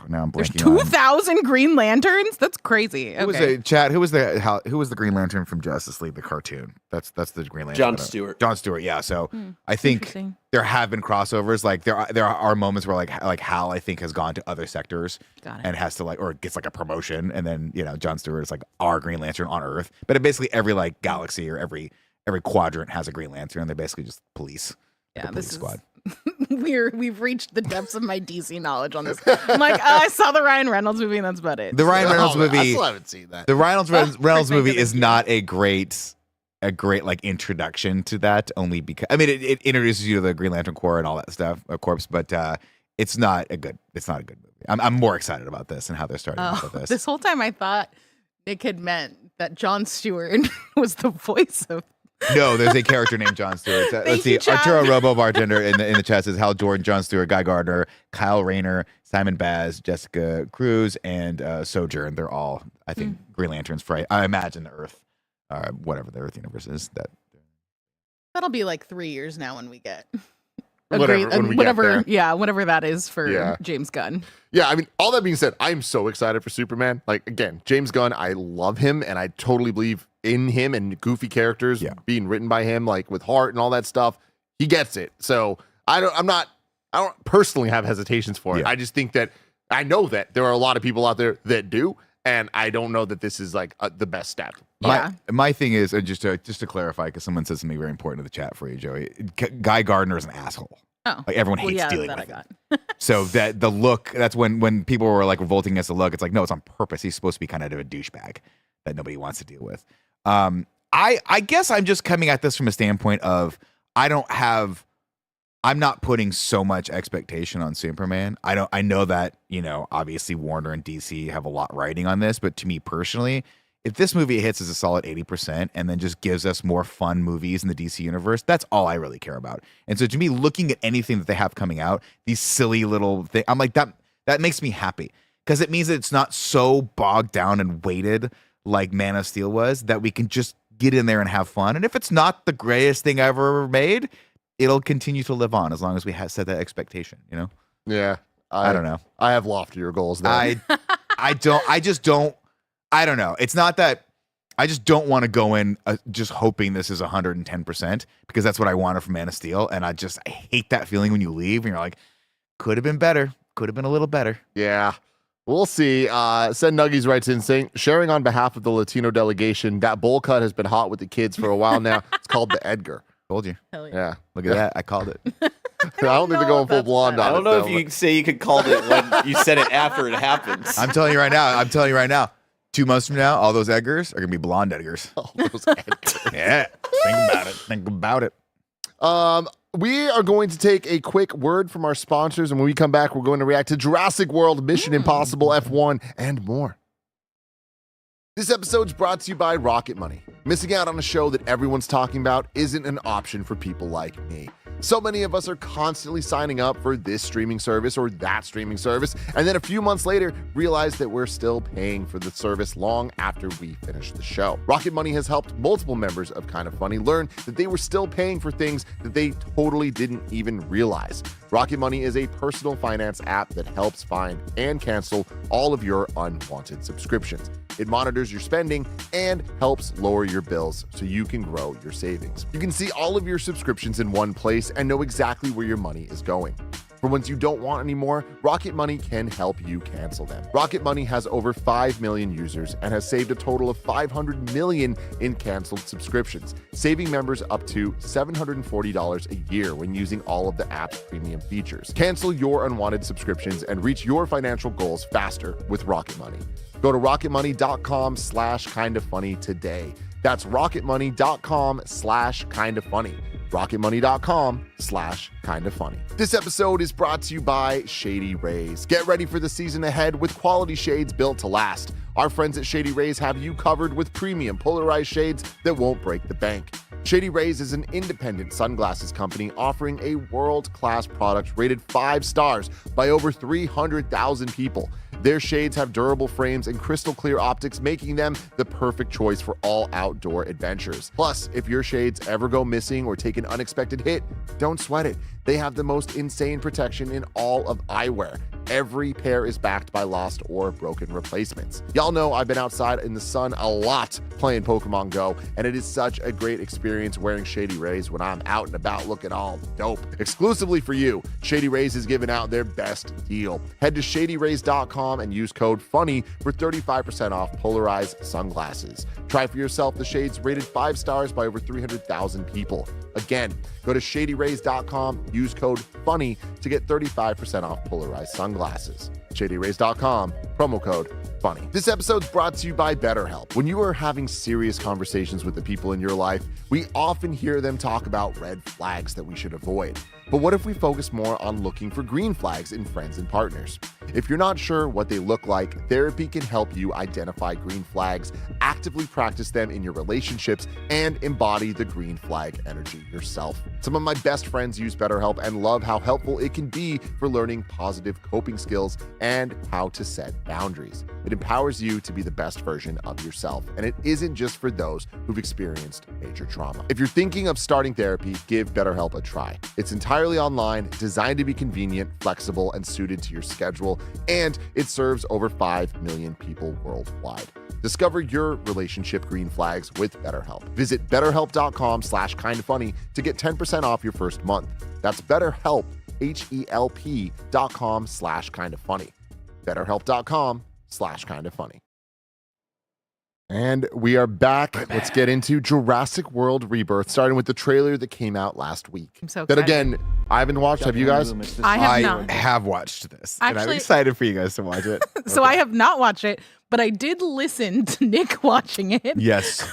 Now I'm There's blanking on. 2,000 Green Lanterns? That's crazy. Who was Okay. Who was the Green Lantern from Justice League, the cartoon? That's the Green Lantern. John Stewart. John Stewart, yeah. So I think Interesting. there have been crossovers. Like there are moments where like Hal, I think, has gone to other sectors Got it. and has to or gets like a promotion, and then John Stewart is like our Green Lantern on Earth. But basically every like galaxy or every quadrant has a Green Lantern. They're basically just police. Yeah, police this squad. we've reached the depths of my DC knowledge on this. I'm like, I saw the Ryan Reynolds movie and that's about it. The Ryan Reynolds I movie. still haven't seen that. The Reynolds Perfect, movie is thank you. not a great like introduction to that, only because it introduces you to the Green Lantern Corps and all that stuff, corpse, but it's not a good movie. I'm more excited about this and how they're starting off with this. This whole time I thought Nick had meant that John Stewart was the voice of. No, there's a character named John Stewart. Let's see. you, John. Arturo Robo Bartender in the chat says Hal Jordan, John Stewart, Guy Gardner, Kyle Rayner, Simon Baz, Jessica Cruz, and Sojourn. They're all, I think, Green Lanterns for I imagine the Earth, whatever the Earth universe is. That'll be like 3 years now when we get. Whatever, when we get there. Yeah, whatever that is for Yeah. James Gunn. Yeah, I mean, all that being said, I'm so excited for Superman. Like, again, James Gunn, I love him, and I totally believe in him and goofy characters being written by him, like with heart and all that stuff. He gets it. So I don't personally have hesitations for it. Yeah. I just think that I know that there are a lot of people out there that do, and I don't know that this is like the best step. My thing is just to clarify, because someone said something very important in the chat for you, Joey. Guy Gardner is an asshole. Oh, Like everyone hates dealing that with I him. got. So that the look, that's when people were like revolting against the look. It's like, no, it's on purpose. He's supposed to be kind of a douchebag that nobody wants to deal with. I guess I'm just coming at this from a standpoint of I'm not putting so much expectation on Superman. I know that, obviously Warner and DC have a lot riding on this, but to me personally, if this movie hits as a solid 80% and then just gives us more fun movies in the DC universe, that's all I really care about. And so to me, looking at anything that they have coming out, these silly little things, I'm like, that makes me happy, because it means that it's not so bogged down and weighted like Man of Steel was, that we can just get in there and have fun. And if it's not the greatest thing ever made, it'll continue to live on as long as we have set that expectation, Yeah. I don't know. I have loftier goals there. I don't know. It's not that I just don't want to go in just hoping this is 110%, because that's what I wanted from Man of Steel. And I hate that feeling when you leave and you're like, could have been better. Could have been a little better. Yeah. We'll see. Send Nuggies writes in saying, sharing on behalf of the Latino delegation, that bowl cut has been hot with the kids for a while now. It's called the Edgar. Told you. Hell yeah. Yeah. Look at that. I called it. I don't think they're going full blonde on it. I don't know if though, you can say you could call it when you said it after it happens. I'm telling you right now. 2 months from now, all those Edgars are going to be blonde Edgars. All those Edgars. Yeah. Think about it. We are going to take a quick word from our sponsors, and when we come back, we're going to react to Jurassic World, Mission Impossible F1, and more. This episode's brought to you by Rocket Money. Missing out on a show that everyone's talking about isn't an option for people like me. So many of us are constantly signing up for this streaming service or that streaming service, and then a few months later realize that we're still paying for the service long after we finish the show. Rocket Money has helped multiple members of Kind of Funny learn that they were still paying for things that they totally didn't even realize. Rocket Money is a personal finance app that helps find and cancel all of your unwanted subscriptions. It monitors your spending and helps lower your bills so you can grow your savings. You can see all of your subscriptions in one place and know exactly where your money is going. For ones you don't want anymore, Rocket Money can help you cancel them. Rocket Money has over 5 million users and has saved a total of $500 million in canceled subscriptions, saving members up to $740 a year when using all of the app's premium features. Cancel your unwanted subscriptions and reach your financial goals faster with Rocket Money. Go to rocketmoney.com/kindafunny today. That's rocketmoney.com/kindafunny. rocketmoney.com/kindafunny. This episode is brought to you by Shady Rays. Get ready for the season ahead with quality shades built to last. Our friends at Shady Rays have you covered with premium polarized shades that won't break the bank. Shady Rays is an independent sunglasses company offering a world-class product rated 5 stars by over 300,000 people. Their shades have durable frames and crystal clear optics, making them the perfect choice for all outdoor adventures. Plus, if your shades ever go missing or take an unexpected hit, don't sweat it. They have the most insane protection in all of eyewear. Every pair is backed by lost or broken replacements. Y'all know I've been outside in the sun a lot playing Pokemon Go, and it is such a great experience wearing Shady Rays when I'm out and about looking all dope. Exclusively for you, Shady Rays is giving out their best deal. Head to shadyrays.com and use code FUNNY for 35% off polarized sunglasses. Try for yourself the shades rated 5 stars by over 300,000 people. Again, go to shadyrays.com, use code FUNNY to get 35% off polarized sunglasses. shadyrays.com, promo code FUNNY. This episode's brought to you by BetterHelp. When you are having serious conversations with the people in your life, we often hear them talk about red flags that we should avoid. But what if we focus more on looking for green flags in friends and partners? If you're not sure what they look like, therapy can help you identify green flags, actively practice them in your relationships, and embody the green flag energy yourself. Some of my best friends use BetterHelp and love how helpful it can be for learning positive coping skills and how to set boundaries. It empowers you to be the best version of yourself, and it isn't just for those who've experienced major trauma. If you're thinking of starting therapy, give BetterHelp a try. It's entirely online, designed to be convenient, flexible, and suited to your schedule, and it serves over 5 million people worldwide. Discover your relationship green flags with BetterHelp. Visit betterhelp.com/kindoffunny to get 10% off your first month. That's BetterHelp, HELP.com/kindoffunny. BetterHelp.com/kindoffunny. And we are back. Let's get into Jurassic World Rebirth, starting with the trailer that came out last week. I'm so that excited. again, I haven't watched. Have you guys? I have not. have watched this, and I'm Actually- excited for you guys to watch it. So I have not watched it, but I did listen to Nick watching it. Yes.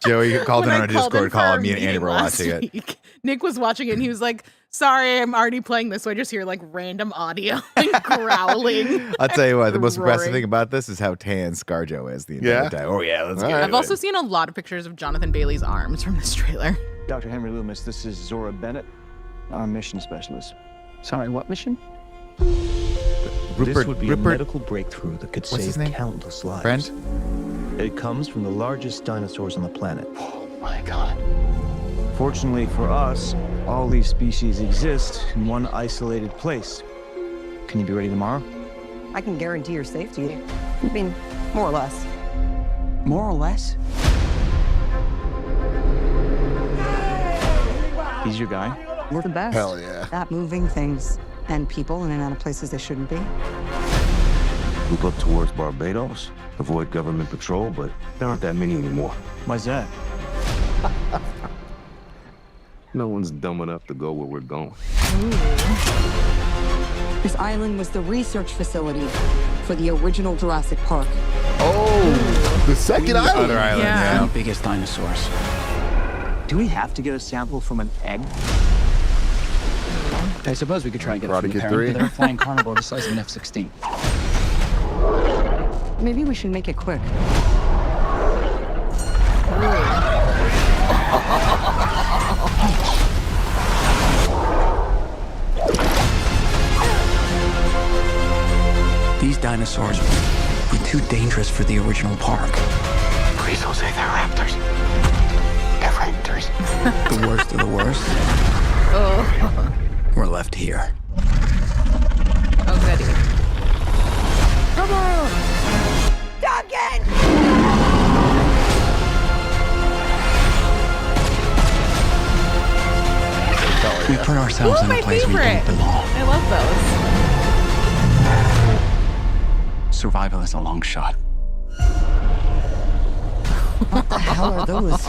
Joey called in When I on a called in Discord for call, our and me and Andy meeting were last watching it. week. Nick was watching it, and he was like, sorry, I'm already playing this, so I just hear like random audio and growling. I'll tell you what, the most impressive Roaring. thing about this is how tan ScarJo is the entire Yeah? time. Oh, yeah, let's All get right. I've also seen a lot of pictures of Jonathan Bailey's arms from this trailer. Dr. Henry Loomis, this is Zora Bennett, our mission specialist. Sorry, what mission? This would be a medical breakthrough that could What's his save name? countless lives. Friend? It comes from the largest dinosaurs on the planet. Oh my God. Fortunately for us, all these species exist in one isolated place. Can you be ready tomorrow? I can guarantee your safety. I mean, more or less. More or less? He's your guy? We're the best. Hell yeah. At moving things and people in and out of places they shouldn't be. Move up towards Barbados, avoid government patrol, but there aren't that many anymore. Why's that? No one's dumb enough to go where we're going. This island was the research facility for the original Jurassic Park. Oh, the second island. Other island, Yeah. yeah. Biggest dinosaurs. Do we have to get a sample from an egg? I suppose we could try and get it Karate from the Kid parent, 3. but they're a flying carnivore the size of an F-16. Maybe we should make it quick. These dinosaurs were too dangerous for the original park. Please don't say they're raptors. They're raptors. The worst of the worst were left here. Oh, goody. Come on! Duncan! We put ourselves Oh, in a my place we favorite. don't belong. I love those. Survival is a long shot. What the hell are those?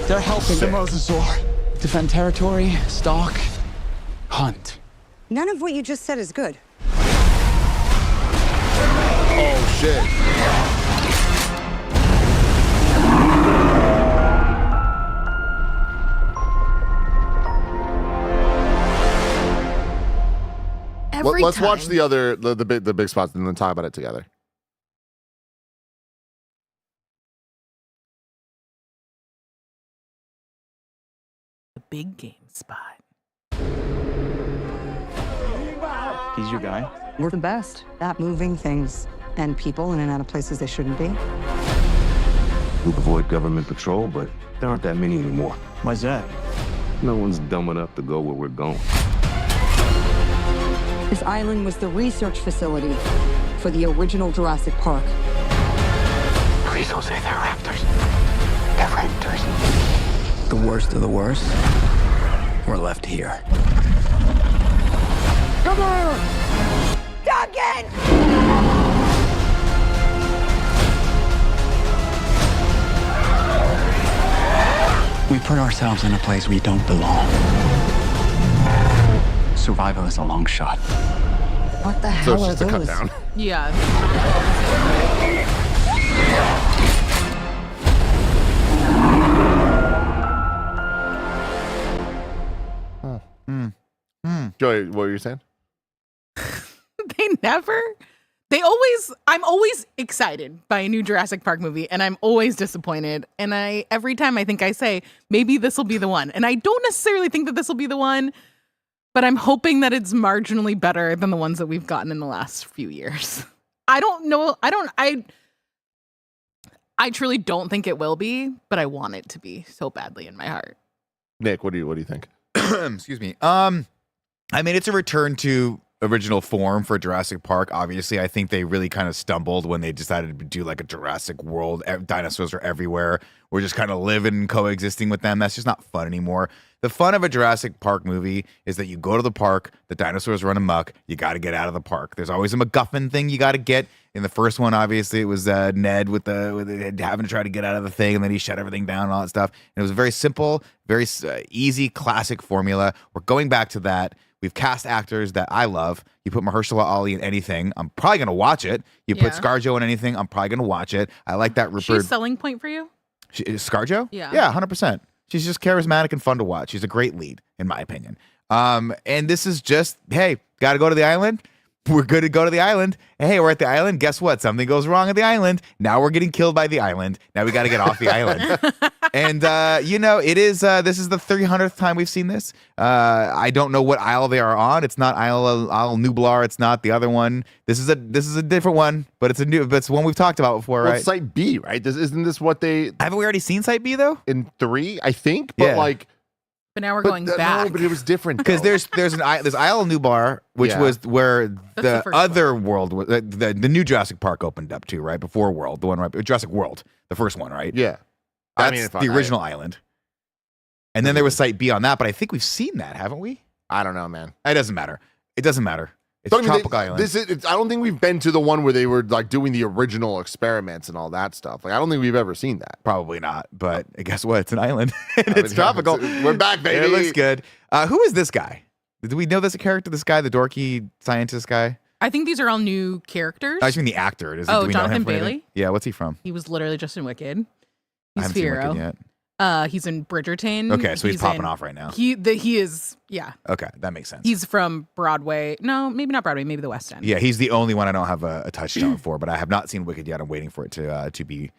They're helping the mosasaur defend territory, stalk, hunt. None of what you just said is good. Oh shit. Let's watch the other the big spots and then talk about it together. big game spot. He's your guy? We're the best at moving things and people in and out of places they shouldn't be. We avoid government patrol, but there aren't that many anymore. Why's that? No one's dumb enough to go where we're going. This island was the research facility for the original Jurassic Park. Please don't say they're raptors. They're raptors. The worst of the worst, we're left here. Come on! Duncan! We put ourselves in a place we don't belong. Survival is a long shot. What the So hell it's are just a cut those? down. Yeah. Joey, what were you saying? I'm always excited by a new Jurassic Park movie, and I'm always disappointed. And every time I think I say, maybe this will be the one. And I don't necessarily think that this will be the one, but I'm hoping that it's marginally better than the ones that we've gotten in the last few years. I don't know. I truly don't think it will be, but I want it to be so badly in my heart. Nick, what do you think? Excuse me. I mean, it's a return to original form for Jurassic Park. Obviously, I think they really kind of stumbled when they decided to do like a Jurassic World. Dinosaurs are everywhere. We're just kind of living and coexisting with them. That's just not fun anymore. The fun of a Jurassic Park movie is that you go to the park, the dinosaurs run amok, you got to get out of the park. There's always a MacGuffin thing you got to get. In the first one, obviously, it was Ned with having to try to get out of the thing, and then he shut everything down and all that stuff. And it was a very simple, very easy, classic formula. We're going back to that. We've cast actors that I love. You put Mahershala Ali in anything, I'm probably going to watch it. You put ScarJo in anything, I'm probably going to watch it. I like that. She's a selling point for you? ScarJo? Yeah. Yeah, 100%. She's just charismatic and fun to watch. She's a great lead, in my opinion. And this is just, hey, got to go to the island? We're good to go to the island. Hey, we're at the island. Guess what? Something goes wrong at the island. Now we're getting killed by the island. Now we got to get off the island. And, it is, this is the 300th time we've seen this. I don't know what isle they are on. It's not Isle Nublar. It's not the other one. This is a different one, but it's one we've talked about before, right? It's Site B, right? Isn't this what they... Haven't we already seen Site B, though? In 3, I think, but But now we're going back. No, but it was different. Because there's Isle Nublar, which was where the other world, the new Jurassic Park opened up to, right? Before World, the one right, Jurassic World, the first one, right? Yeah. That's the original island. And then there was Site B on that, but I think we've seen that, haven't we? I don't know, man. It doesn't matter. It doesn't matter. It's So, I mean, Tropical Island. I don't think we've been to the one where they were like doing the original experiments and all that stuff. Like, I don't think we've ever seen that. Probably not, but guess what? It's an island. And it's tropical. We're back, baby. It looks good. Who is this guy? Do we know this character? This guy, the dorky scientist guy? I think these are all new characters. I just mean the actor. Do we know Jonathan him from anything? Bailey? Yeah, what's he from? He was literally just in Wicked. I He's haven't seen Wicked Firo. yet. He's in Bridgerton. Okay, so he's popping off right now. He is, yeah. Okay, that makes sense. He's from Broadway. No, maybe not Broadway. Maybe the West End. Yeah, he's the only one I don't have a touchstone for, but I have not seen Wicked yet. I'm waiting for it to be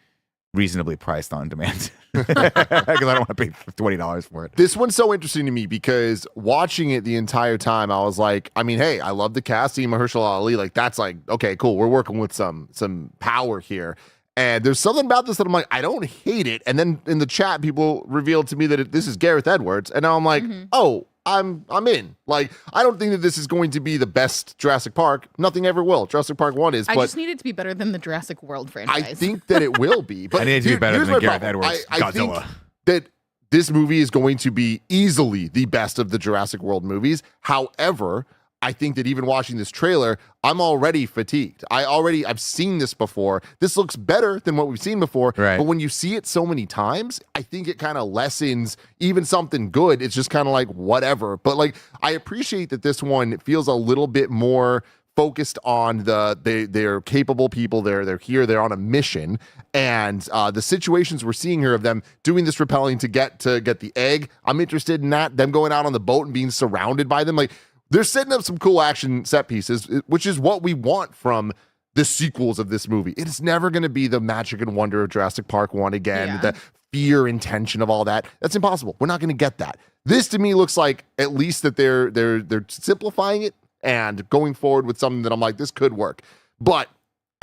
reasonably priced on demand because I don't want to pay $20 for it. This one's so interesting to me because watching it the entire time, I was like, I mean, hey, I love the casting, Mahershala Ali. Like, that's like, okay, cool. We're working with some power here. And there's something about this that I'm like, I don't hate it. And then in the chat, people revealed to me that this is Gareth Edwards. And now I'm like, oh, I'm in. Like, I don't think that this is going to be the best Jurassic Park. Nothing ever will. Jurassic Park 1 is. I but just need it to be better than the Jurassic World franchise. I think that it will be. But I need it to be better here's than my Gareth problem. Edwards' I think Godzilla. that this movie is going to be easily the best of the Jurassic World movies. However, I think that even watching this trailer, I'm already fatigued. I've seen this before. This looks better than what we've seen before. Right. But when you see it so many times, I think it kind of lessens even something good. It's just kind of like whatever. But like, I appreciate that this one feels a little bit more focused on they're capable people. They're here. They're on a mission, and the situations we're seeing here of them doing this rappelling to get the egg. I'm interested in that. Them going out on the boat and being surrounded by them. Like, they're setting up some cool action set pieces, which is what we want from the sequels of this movie. It's never going to be the magic and wonder of Jurassic Park 1 again, the fear and tension of all that. That's impossible. We're not going to get that. This to me looks like at least that they're simplifying it and going forward with something that I'm like, this could work. But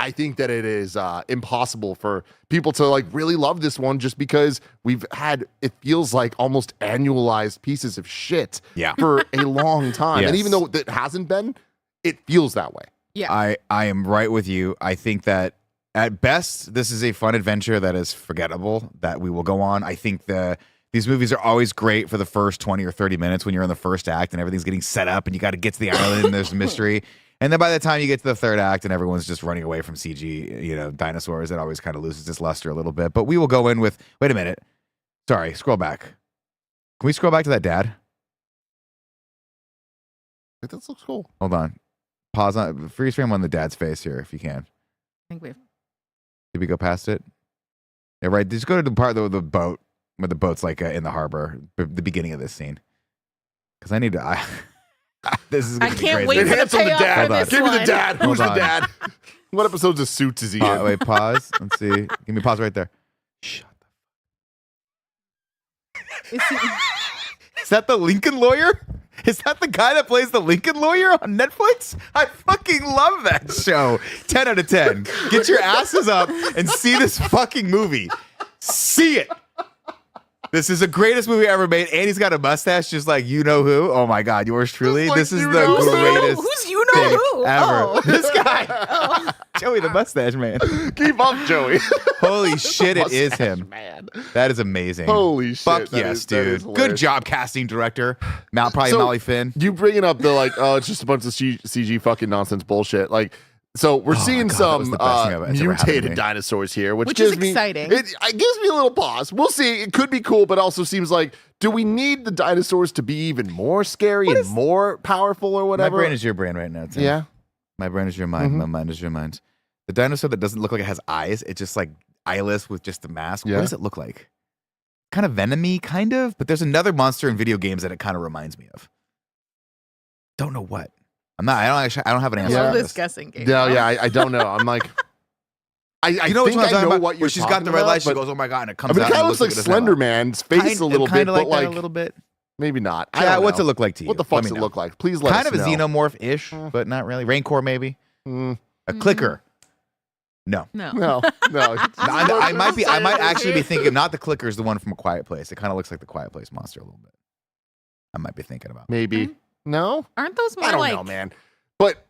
I think that it is impossible for people to like really love this one just because we've had, it feels like almost annualized pieces of shit for a long time. Yes. And even though it hasn't been, it feels that way. Yeah. I am right with you. I think that at best, this is a fun adventure that is forgettable, that we will go on. I think these movies are always great for the first 20 or 30 minutes when you're in the first act and everything's getting set up and you got to get to the island and there's a mystery. And then by the time you get to the third act and everyone's just running away from CG, dinosaurs, it always kind of loses its luster a little bit. But we will go in with, wait a minute. Sorry, scroll back. Can we scroll back to that dad? That looks cool. Hold on. Pause on, freeze frame on the dad's face here if you can. I think we've. Did we go past it? Yeah, right. Just go to the part of the boat where the boat's like in the harbor, the beginning of this scene. Because I need to. This is. I can't wait for the Handsome the payoff dad. for this Give me the one. dad. Who's Hold the on. dad? What episodes of Suits is he in? Wait, pause. Let's see. Give me pause right there. Shut Is he- Is that the Lincoln lawyer? Is that the guy that plays the Lincoln lawyer on Netflix? I fucking love that show. 10 out of 10. Get your asses up and see this fucking movie. See it. This is the greatest movie ever made, and he's got a mustache just like you know who. Oh my God, yours truly. Like this is you the know who? greatest Who's you know thing who? ever. Oh. This guy, Joey the mustache man. Keep up, Joey. Holy shit, it is Mustache him. Man. That is amazing. Holy shit. Fuck that yes, is- that is dude. Good hilarious. job, casting director. Probably So, Molly Finn. You bringing up the like, oh, it's just a bunch of CG fucking nonsense bullshit. Like, so we're seeing God, that was some the best thing that's ever happened to mutated me. dinosaurs here, which is gives me exciting. It gives me a little pause. We'll see. It could be cool, but also seems like, do we need the dinosaurs to be even more scary and more powerful or whatever? My brain is your brain right now, Tim. Yeah. My brain is your mind. Mhm. My mind is your mind. The dinosaur that doesn't look like it has eyes, it's just like eyeless with just the mask. Yeah. What does it look like? Kind of venomy, kind of. But there's another monster in video games that it kind of reminds me of. Don't know what. I don't have an I answer. love for this guessing game. No, yeah, I don't know. I'm like, I You know think what I'm I talking know about? what you're Where she's got talking the red about, light. She but- goes, "Oh my God!" and it I comes mean, it out. kind of and looks like at his Slender mouth. Man's face a little bit, Kinda like but that like a little bit. maybe not. I Yeah, don't what's know. it look like to you? What the Let fuck's me it know. look like? Please let Kind us of a know. xenomorph-ish, but not really. Rancor maybe. A clicker. No. No. No, no. I might actually be thinking not the clicker is the one from A Quiet Place. It kind of looks like the Quiet Place monster a little bit. I might be thinking about. Maybe. No? Aren't those more I don't like? know, man. But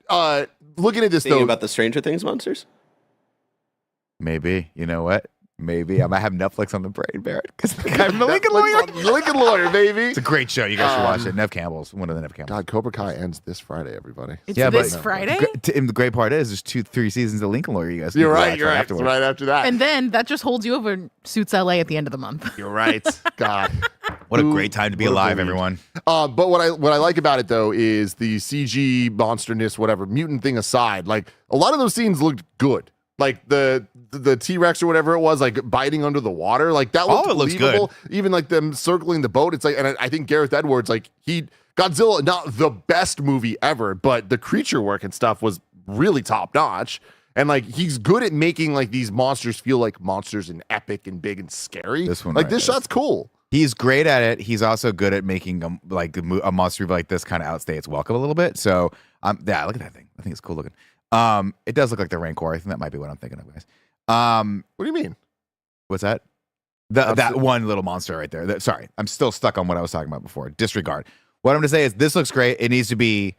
looking at this Thinking though, about the Stranger Things monsters? Maybe. You know what? Maybe I might have Netflix on the brain, Barrett, because I'm the Lincoln Netflix lawyer. on Lincoln Lawyer, baby. It's a great show. You guys should watch it. Nev Campbell's one of the Nev Campbells. God, Cobra Kai ends this Friday, everybody. It's Yeah, this but- Friday, And the great part is there's 2-3 seasons of Lincoln Lawyer. You guys. You're can right. watch You're right. It's afterwards. right after that. and then that just holds you over Suits LA at the end of the month. You're right. God. What a Who great time to be would've alive, believed? everyone. But what I like about it though is the CG monsterness, whatever mutant thing aside. Like a lot of those scenes looked good. Like the T-Rex or whatever it was, like biting under the water, like that looked it looks believable. Even like them circling the boat, it's like, and I think Gareth Edwards, like Godzilla, not the best movie ever, but the creature work and stuff was really top notch. And like he's good at making like these monsters feel like monsters and epic and big and scary. This one like right this there. shot's cool. He's great at it. He's also good at making a monster like this kind of outstay its welcome a little bit. So yeah, look at that thing. I think it's cool looking. It does look like the Rancor. I think that might be what I'm thinking of, guys. What do you mean? What's that? That one little monster right there. Sorry, I'm still stuck on what I was talking about before. Disregard. What I'm going to say is this looks great. It needs to be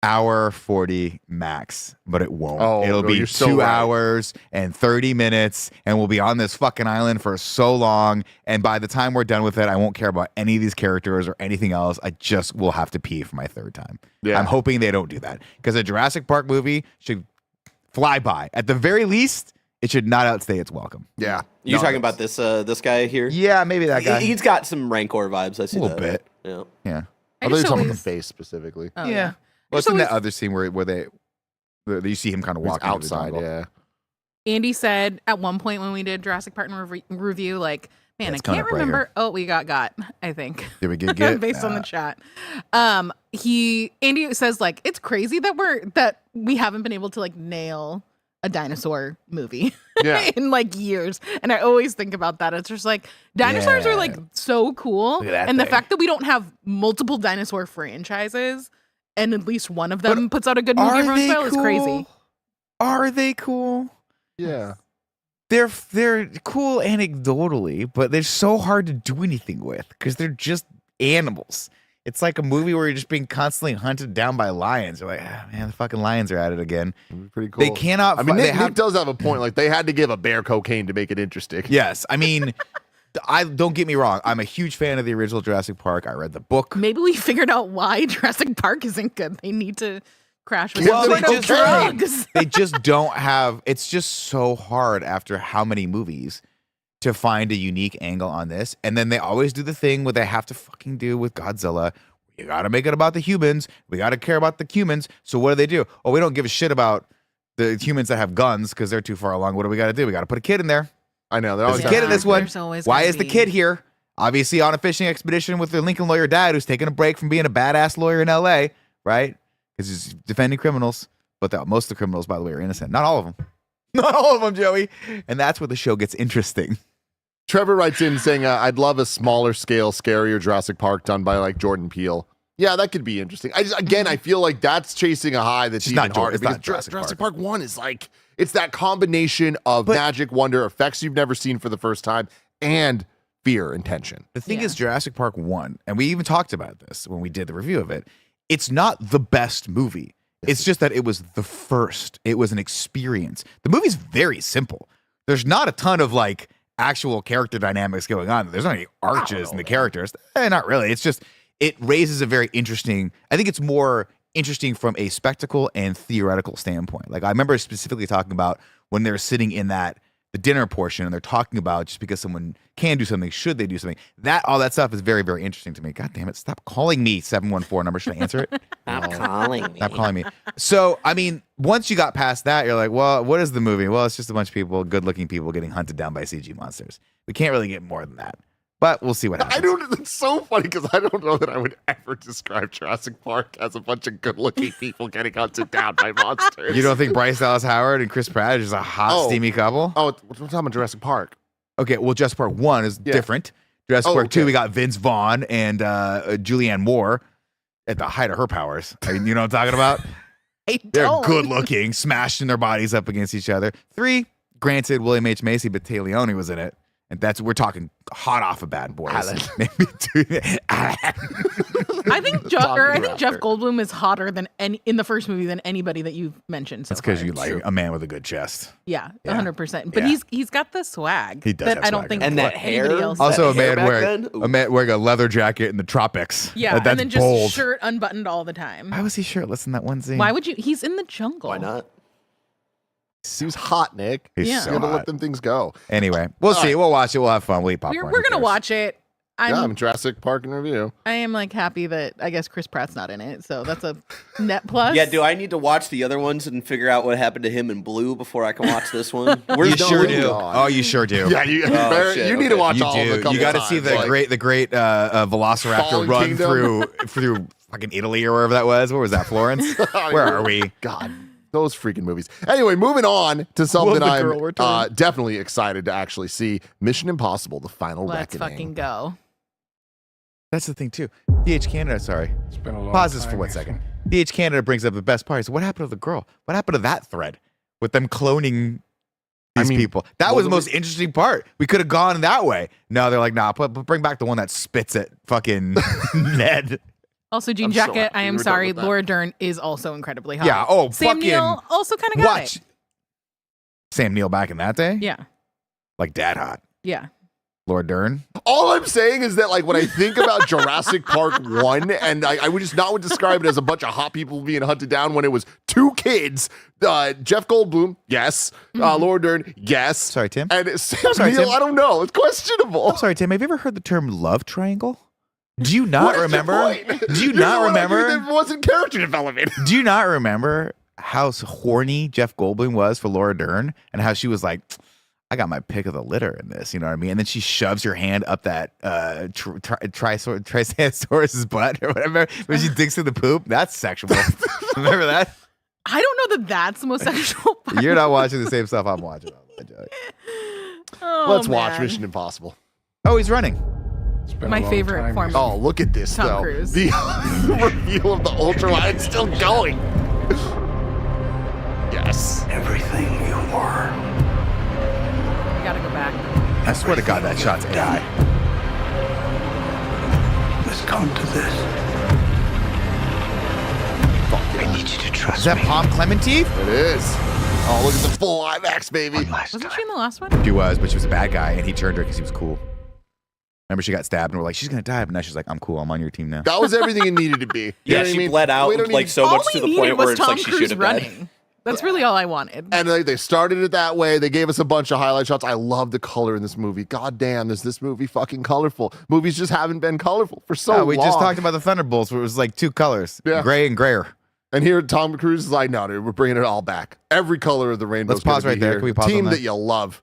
hour 40 max, but it won't. Oh, It'll no, be you're so 2 right. hours and 30 minutes, and we'll be on this fucking island for so long. And by the time we're done with it, I won't care about any of these characters or anything else. I just will have to pee for my third time. Yeah. I'm hoping they don't do that because a Jurassic Park movie should fly by. At the very least, it should not outstay its welcome. Yeah. You talking about this guy here? Yeah, maybe that guy. He's got some Rancor vibes. I see A little that. bit. Yeah. Yeah. I thought you were just talking about the always- face specifically. Oh, Yeah. Well, it's in that other scene where you see him kind of He's walking outside, yeah. Andy said at one point when we did Jurassic Park review, like, man, It's I can't coming up right remember. here. Oh, we got, I think. Did we get based on the chat. Andy says like it's crazy that we haven't been able to like nail a dinosaur movie Yeah. in like years. And I always think about that. It's just like dinosaurs are like so cool. Look at that And the thing. fact that we don't have multiple dinosaur franchises and at least one of them puts out a good movie every once in a while is crazy. Are they cool? Yeah. They're cool anecdotally, but they're so hard to do anything with because they're just animals. It's like a movie where you're just being constantly hunted down by lions. You're like, man, the fucking lions are at it again. Pretty cool. They cannot. I mean, they Nick does have a point. Like they had to give a bear cocaine to make it interesting. Yes, I mean, I don't get me wrong. I'm a huge fan of the original Jurassic Park. I read the book. Maybe we figured out why Jurassic Park isn't good. They need to crash with Well, some they sort of just- drugs. They just don't have. It's just so hard after how many movies to find a unique angle on this, and then they always do the thing what they have to fucking do with Godzilla. You got to make it about the humans. We got to care about the humans. So what do? Oh, we don't give a shit about the humans that have guns because they're too far along. What do we got to do? We got to put a kid in there. I know. There's a kid in this one. Why is the kid here? Obviously on a fishing expedition with their Lincoln lawyer dad who's taking a break from being a badass lawyer in L.A., right? Because he's defending criminals. But most of the criminals, by the way, are innocent. Not all of them. Not all of them, Joey. And that's where the show gets interesting. Trevor writes in saying, I'd love a smaller scale, scarier Jurassic Park done by like Jordan Peele. Yeah, that could be interesting. I feel like that's chasing a high that's It's even not harder Jordan- it's because not Jurassic Park 1 is like, it's that combination of magic, wonder, effects you've never seen for the first time, and fear and tension. The thing is, Jurassic Park 1, and we even talked about this when we did the review of it, it's not the best movie. It's just that it was the first. It was an experience. The movie's very simple. There's not a ton of like actual character dynamics going on. There's not any arches in the characters. Not really. It's just, it raises a very interesting, I think it's more interesting from a spectacle and theoretical standpoint. Like I remember specifically talking about when they're sitting in the dinner portion and they're talking about just because someone can do something, should they do something? All that stuff is very, very interesting to me. God damn it. Stop calling me 714 number. Should I answer it? Stop calling me. Stop calling me. So, I mean, once you got past that, you're like, well, what is the movie? Well, it's just a bunch of people, good looking people getting hunted down by CG monsters. We can't really get more than that. But we'll see what happens. It's so funny because I don't know that I would ever describe Jurassic Park as a bunch of good-looking people getting hunted down by monsters. You don't think Bryce Dallas Howard and Chris Pratt is just a hot, steamy couple? Oh, we're talking about Jurassic Park. Okay, well, Jurassic Park 1 is different. Jurassic Park 2, we got Vince Vaughn and Julianne Moore at the height of her powers. I mean, you know what I'm talking about? They're good looking, smashing their bodies up against each other. 3, granted, William H. Macy, but Tay Leone was in it. And we're talking hot off of Bad Boys. Maybe I think Jeff Goldblum is hotter than in the first movie than anybody that you've mentioned. So That's because far. you like a man with a good chest. Yeah, 100%. But he's got the swag. He does that have I don't swag. think And that anybody hair. else. Also, does. a man wearing a leather jacket in the tropics. Yeah, That's and then just bold. shirt unbuttoned all the time. Why was he shirtless in that one scene? Why would you? He's in the jungle. Why not? He was hot, Nick. He's Yeah. so You gotta hot. let them things go. Anyway, we'll see. We'll watch it. We'll have fun. We'll eat popcorn. We're gonna watch it. I'm Jurassic Park in review. I am like happy that I guess Chris Pratt's not in it, so that's a net plus. Yeah, do I need to watch the other ones and figure out what happened to him in Blue before I can watch this one? You sure Blue do. gone? Oh, you sure do. Yeah, you shit, need to okay. watch You all of do. it. a couple You got to times, see the like- great Velociraptor Fallen run Kingdom. through fucking Italy or wherever that was. Where was that? Florence? Where are we? God, those freaking movies. Anyway, moving on to something the girl I'm return? definitely excited to actually see. Mission Impossible: The Final Let's Reckoning. fucking go. That's the thing too. DH Canada, sorry. It's been a long Pause this time, for 1 Nathan. second. DH Canada brings up the best part. So what happened to the girl? What happened to that thread with them cloning these people? That was the most interesting part. We could have gone that way. No, they're like, nah, bring back the one that spits at fucking Ned. Also, Jean I'm so Jacket. happy I we am were done sorry. with that. Laura Dern is also incredibly hot. Yeah. Oh, Sam fucking Neill also kind of got watch it. Sam Neill back in that day. Yeah. Like dad hot. Yeah. Laura Dern. All I'm saying is that, like, when I think about Jurassic Park 1, and I would just not would describe it as a bunch of hot people being hunted down when it was 2 kids. Jeff Goldblum, yes. Laura Dern, yes. Sorry, Tim. And Sam sorry, Neill, Tim. I don't know. It's questionable. I'm sorry, Tim. Have you ever heard the term love triangle? Do you not What is your remember? point? Do you You're not the one that remember? There wasn't character development. Do you not remember how horny Jeff Goldblum was for Laura Dern and how she was like, I got my pick of the litter in this, you know what I mean? And then she shoves her hand up that Triceratops' butt or whatever when she digs through the poop. That's sexual. Remember that? I don't know that that's the most sexual part. You're not watching the same stuff I'm watching. Oh, Let's watch man. Mission Impossible. Oh, he's running. My favorite form. Oh, look at this, Tom though. Cruise. The reveal of the ultralight is still going. Yes. Everything you were. I gotta go back. I swear to God, that shot's AI. Let's come to this. I need you to trust Is that me. Palm Clementif? It is. Oh, look at the full IMAX, baby. Wasn't she in the last one? She was, but she was a bad guy, and he turned her because he was cool. Remember, she got stabbed, and we're like, she's gonna die, but now she's like, I'm cool, I'm on your team now. That was everything it needed to be. You know Yeah, what I she mean? bled out We don't like need- so much All to we the point needed where was it's Tom like she Cruise should have died. running. That's really all I wanted. And they started it that way. They gave us a bunch of highlight shots. I love the color in this movie. God damn, is this movie fucking colorful? Movies just haven't been colorful for so long. we just talked about the Thunderbolts, where it was like 2 colors, gray and grayer. And here, Tom Cruise is like, no, dude, we're bringing it all back. Every color of the rainbow. Let's pause right there. Can we pause Team on that that? you love.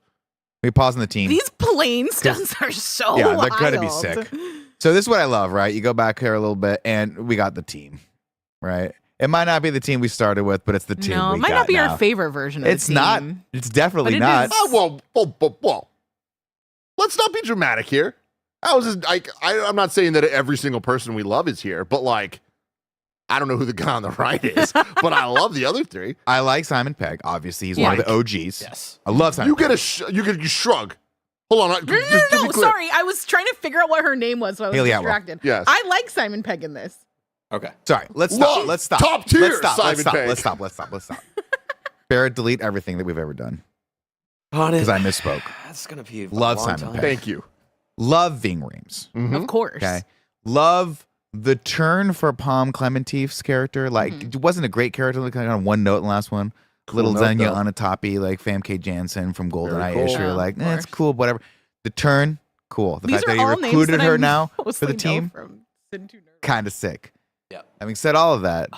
We pause on the team. These plane stunts are so Yeah, wild. they're gonna be sick. So this is what I love, right? You go back here a little bit, and we got the team, right? It might not be the team we started with, but it's the team. No, we it might got not be now. our favorite version of It's the team. not. It's definitely But it not. is- Oh, whoa. Let's not be dramatic here. I was just like, I'm not saying that every single person we love is here, but like, I don't know who the guy on the right is, but I love the other 3. I like Simon Pegg. Obviously, he's one of the OGs. Yes. I love Simon. You get you shrug. Hold on. No, sorry. I was trying to figure out what her name was, so I was Haley Atwell. distracted. Yes. I like Simon Pegg in this. Okay. Sorry. Let's stop. Love, Let's stop. top tier Let's stop. Simon Let's stop. Pegg. Let's stop. Barrett, delete everything that we've ever done Honest, because I misspoke. That's gonna be a Love long Simon time. Pegg. Thank you. Love Ving Rhames. Of course. Okay. Love the turn for Palm Clementif's character. Like, it wasn't a great character. Like, kind of one note in the last one. Little note, Xenia though. Anatopi, like Famke Janssen from GoldenEye cool. ish. You're Yeah, like, of it's course. cool, whatever. The turn, cool. The These fact are that he all names recruited that her I now for mostly the know team, from Sin 2 Nerds. kind of sick. Yeah. Having said all of that,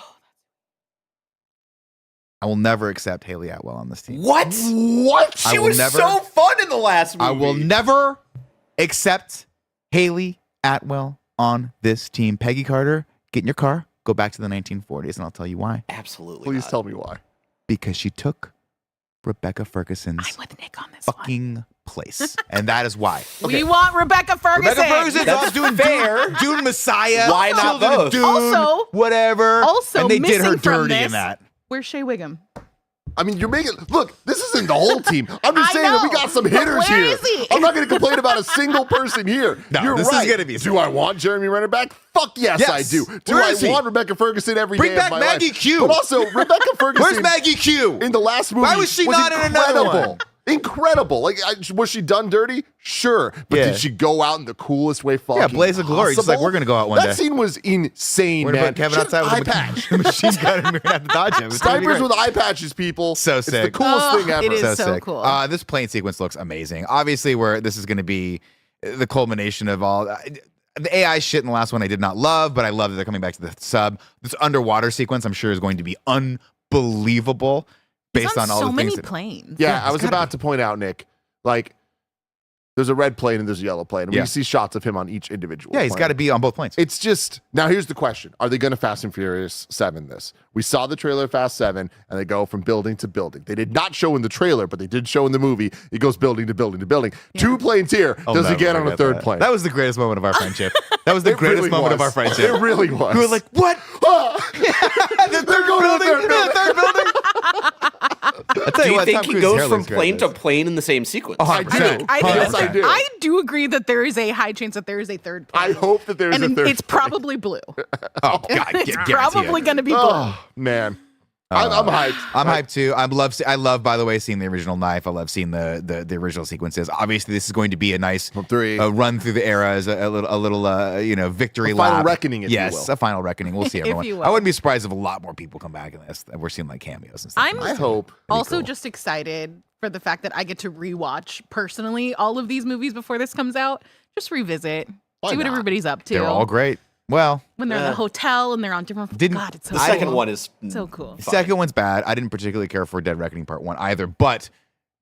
I will never accept Haley Atwell on this team. What? I She will was never- so fun in the last movie. I will never accept Haley Atwell on this team. Peggy Carter, get in your car, go back to the 1940s, and I'll tell you why. Absolutely. Please not. tell me why. Because she took Rebecca Ferguson's I'm with Nick on this fucking place. And that is why. We want Rebecca Ferguson. Rebecca Ferguson's That's also doing fair. Dune Messiah. Why not Children of both? Dune, Also- whatever. Also, and they did her missing from dirty this- in that. Where's Shea Wiggum? I mean, you're making look. This isn't the whole team. I'm just I saying that we know, got some but hitters where here. is he? I'm not going to complain about a single person here. No, You're this is right. gonna be Do I want Jeremy Renner back? Fuck yes, Yes. I do. Do Where I is he? want Rebecca Ferguson every Bring day back of my Maggie life? Q. But also, Rebecca Ferguson. Where's Maggie Q? In the last movie, Why was she not in another incredible. one? Incredible. Like, was she done dirty? Sure. But Yeah. did she go out in the coolest way fucking Yeah, Blaze of Glory. Just like, possible? we're gonna go out one that day. scene was insane, We're man. gonna put Kevin She had outside an with eye a patch. machine gun and we're gonna have to dodge him. It's gonna be Snipers great. with eye patches, people. So It's the sick. coolest Oh, thing ever. it is so sick. cool. This plane sequence looks amazing. Obviously, this is going to be the culmination of all the AI shit in the last one. I did not love, but I love that they're coming back to the sub. This underwater sequence, I'm sure, is going to be unbelievable based on all so the many things. planes. Yeah, Yeah, I it's was gotta about to point out, Nick, like, there's a red plane and there's a yellow plane. And Yeah. we see shots of him on each individual Yeah, he's plane. got to be on both planes. It's just, now here's the question. Are they going to Fast and Furious 7 this? We saw the trailer of Fast 7, and they go from building to building. They did not show in the trailer, but they did show in the movie. It goes building to building to building. Yeah. 2 planes here. I'll Does he never get on a forget third that. plane? That was the greatest moment of our friendship. That was the It greatest really moment of was. our friendship. It really was. We were like, what? They're going to the third building. I tell Do you what, think Tom he Cruise's goes hair from looks great plane in to this. plane in the same sequence? 100%. Yes, I do. I do agree that there is a high chance that there is a third plane. I hope that there's and a third it's plane. probably blue. Oh, God. It's guarantee probably it. going to be blue. Oh, man. I'm hyped. I'm hyped too. I love, by the way, seeing the original knife. I love seeing the original sequences. Obviously, this is going to be a nice run through the era as a little victory A final lap. reckoning, if you yes, will. a final reckoning. We'll see If everyone. you will. I wouldn't be surprised if a lot more people come back in this. We're seeing like cameos and stuff. I'm I hope. also just excited for the fact that I get to rewatch personally all of these movies before this comes out. Just revisit, Why see what not? everybody's up to. They're all great. Well, When they're in the hotel and they're on different. Didn't- God, it's so The cool. second one is so cool. the second one's bad. I didn't particularly care for Dead Reckoning Part 1 either, but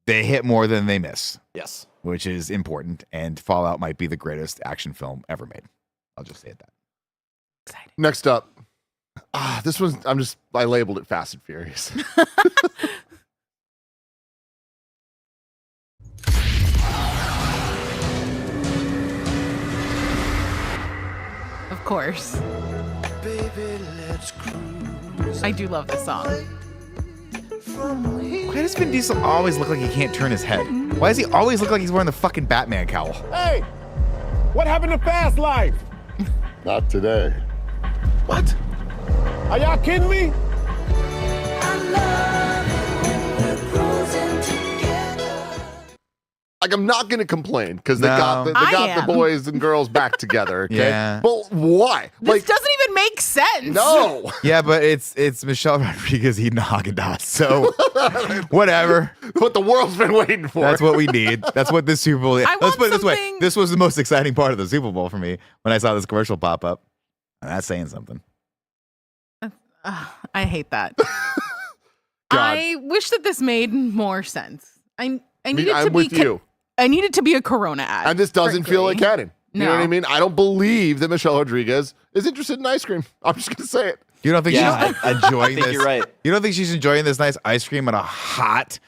they hit more than they miss, Yes. which is important. And Fallout might be the greatest action film ever made. I'll just say it that. Exciting. Next up, This was, I labeled it Fast and Furious. Of course. I do love this song. Why does Vin Diesel always look like he can't turn his head? Why does he always look like he's wearing the fucking Batman cowl? Hey, what happened to Fast Life? Not today. What? Are y'all kidding me? Like, I'm not going to complain because they No. got the boys and girls back together. Okay. Yeah. But why? This doesn't even make sense. No. Yeah, but it's Michelle Rodriguez eating Haagen-Dazs, so whatever. What the world's been waiting for. That's what we need. That's what this Super Bowl is. I Let's want put it this way. something- This was the most exciting part of the Super Bowl for me when I saw this commercial pop up. And that's saying something. I hate that. I wish that this made more sense. I need it to I'm be with you. I need it to be a Corona ad. And this doesn't feel like frankly. canon. You know what I mean? I don't believe that Michelle Rodriguez is interested in ice cream. I'm just going to say it. You don't think she's enjoying think this? you're right. You don't think she's enjoying this nice ice cream on a hot,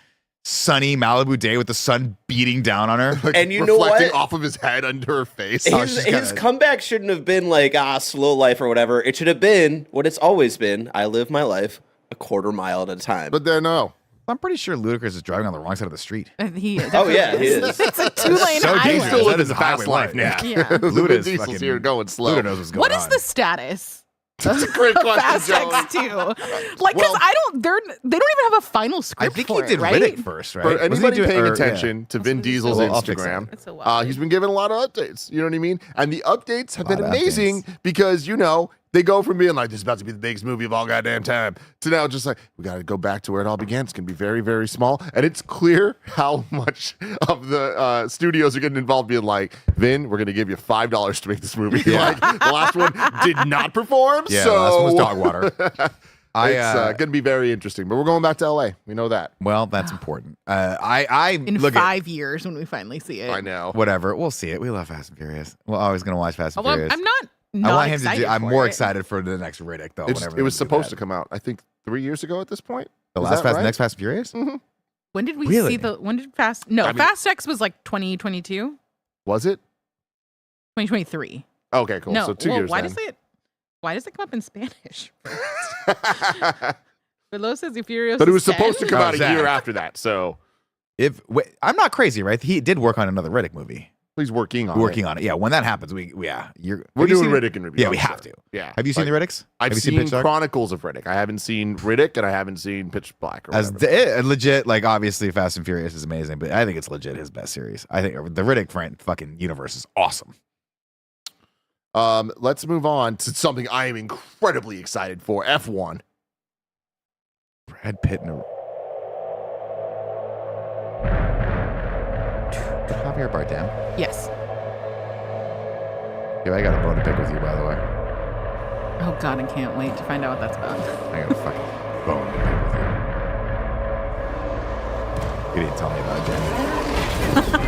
sunny Malibu day with the sun beating down on her? Like, And you know reflecting what? off of his head under her face. His comeback shouldn't have been like, slow life or whatever. It should have been what it's always been. I live my life a quarter mile at a time. But then, no. I'm pretty sure Ludacris is driving on the wrong side of the street. He is. Oh, yeah, he is. It's a 2-lane So highway. dangerous. Still That living is the a fast highway life, life. Nick. Yeah. Vin Luda's Diesel's fucking- here going slow. Luda knows what's going What on. is the status? That's a great question, Fast Joey. X2. Like, because Well- they don't even have a final I script think for he did it, right? Riddick first, right? For Wasn't he anybody doing- paying or- attention to Vin Diesel's Well, I'll fix Instagram, That's so wild. he's been giving a lot of updates. You know what I mean? And the updates have been Lot of amazing because, they go from being like, this is about to be the biggest movie of all goddamn time to now just like, we got to go back to where it all began. It's going to be very, very small. And it's clear how much of the studios are getting involved being like, Vin, we're going to give you $5 to make this movie. Like, the last one did not perform. Yeah, so the last one was dog water. It's going to be very interesting. But we're going back to LA. We know that. Well, that's important. I In look 5 years when we finally see it. I know. at whatever. We'll see it. We love Fast and Furious. We're always gonna watch Fast and Although Furious. I'm not I want him to excited do. I'm for more it. excited for the next Riddick though. It was supposed to come out, I think, 3 years ago at this point. The Is last that Fast, right? next Fast and Furious. Mhm. When did we Really? see when did Fast? No, Fast X was like 2022, Was it? 2023. Okay, cool. No, So 2 well, years why then. does it come up in Spanish? Velozes y Furiosos. But it was supposed to come Oh, out a Zach. year after that. So I'm not crazy, right? He did work on another Riddick movie. he's working on Working on it. Yeah. When that happens, we're We're have you doing seen- Riddick in review. Yeah, I'm we have sure. to. Yeah. Have you seen the Riddicks? I've have you seen Pitch Dark? Chronicles of Riddick. I haven't seen Riddick and I haven't seen Pitch Black. Or As whatever. legit, like obviously Fast and Furious is amazing, but I think it's legit his best series. I think the Riddick fucking universe is awesome. Let's move on to something I am incredibly excited for. F1. Brad Pitt and Javier Bardem. Yes. Yeah, I got a bone to pick with you, by the way. Oh God, I can't wait to find out what that's about. I got a fucking bone to pick with you. You didn't tell me about it, Jenny.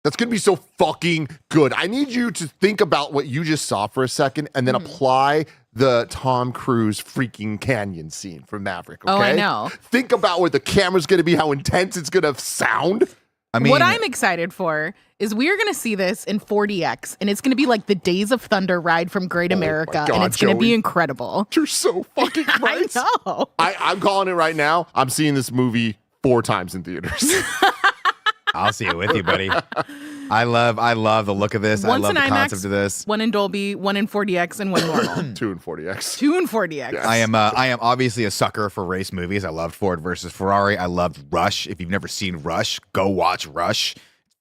That's going to be so fucking good. I need you to think about what you just saw for a second and then apply the Tom Cruise freaking canyon scene from Maverick. Okay? Oh, I know. Think about where the camera's going to be, how intense it's going to sound. I mean, what I'm excited for is we are going to see this in 4DX, and it's going to be like the Days of Thunder ride from Great America, God, and it's going to be Joey. incredible. You're so fucking right. I know. I'm calling it right now. I'm seeing this movie 4 times in theaters. I'll see it with you, buddy. I love the look of this. Once I love in the IMAX, concept of this. 1 in Dolby, 1 in 4DX, and 1 normal. 2 in 40X. 2 in 4DX. Yes. I am obviously a sucker for race movies. I loved Ford versus Ferrari. I loved Rush. If you've never seen Rush, go watch Rush.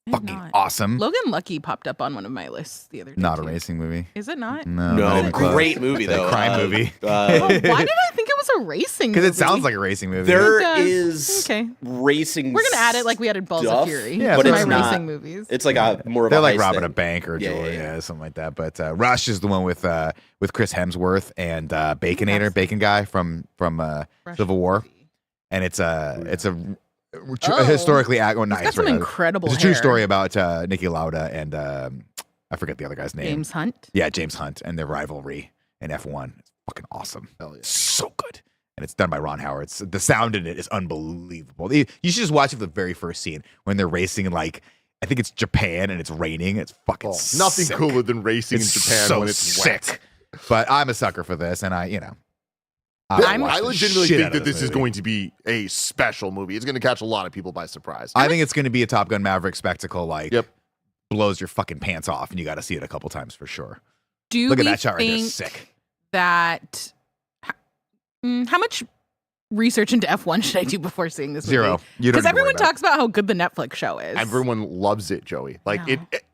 Fucking awesome. Logan Lucky popped up on one of my lists the other day. Not a too. racing movie. Is it not? No, No, not even close. great movie It's a though. crime movie. Oh, why did I think it was a racing movie? Because it sounds like a racing movie. There It does. is Okay. racing. We're gonna add it like we added Balls stuff, of Fury. Yeah, to but my it's not. racing movies. It's like a more of They're a like heist robbing thing. a bank or Yeah, jewelry, yeah, yeah, something like that. But Rush is the one with Chris Hemsworth and Baconator, Bacon guy from Civil War, and it's a historically got some incredible It's a true hair. story about Niki Lauda and I I forget the other guy's name. James Hunt. Yeah, James Hunt, and their rivalry in F1. It's fucking awesome. Hell yeah. So good. And it's done by Ron Howard. The sound in it is unbelievable. You should just watch it for the very first scene when they're racing in, like, I think it's Japan and it's raining. It's fucking Nothing sick. cooler than racing in Japan so when it's sick. wet. But I'm a sucker for this, and I I legitimately shit think out that of this is movie. going to be a special movie. It's going to catch a lot of people by surprise. I think it's going to be a Top Gun Maverick spectacle, like, blows your fucking pants off, and you got to see it a couple times for sure. Look at that shot right there. Sick. That how much research into F1 should I do before seeing this movie? Zero. Because everyone talks about how good the Netflix show is. Everyone loves it, Joey. Like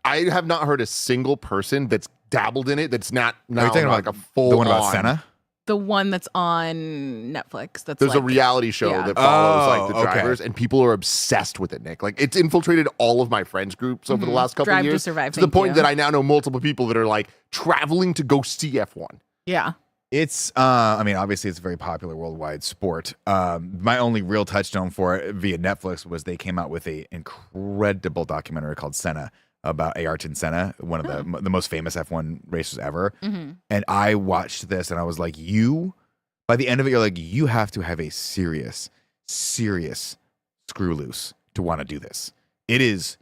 I have not heard a single person that's dabbled in it that's not Are you talking like about a full the one about Senna? The one that's on Netflix. That's There's a like, reality show yeah. that follows like the okay. drivers, and people are obsessed with it, Nick. Like it's infiltrated all of my friends groups over the last couple Drive of to years Survive, to the thank point you. that I now know multiple people that are like traveling to go see F1. Yeah. It's, I mean, obviously it's a very popular worldwide sport. My only real touchstone for it via Netflix was they came out with an incredible documentary called Senna about Ayrton Senna, one of the most famous F1 racers ever. And I watched this and I was like, by the end of it, you're like, you have to have a serious screw loose to want to do this. It is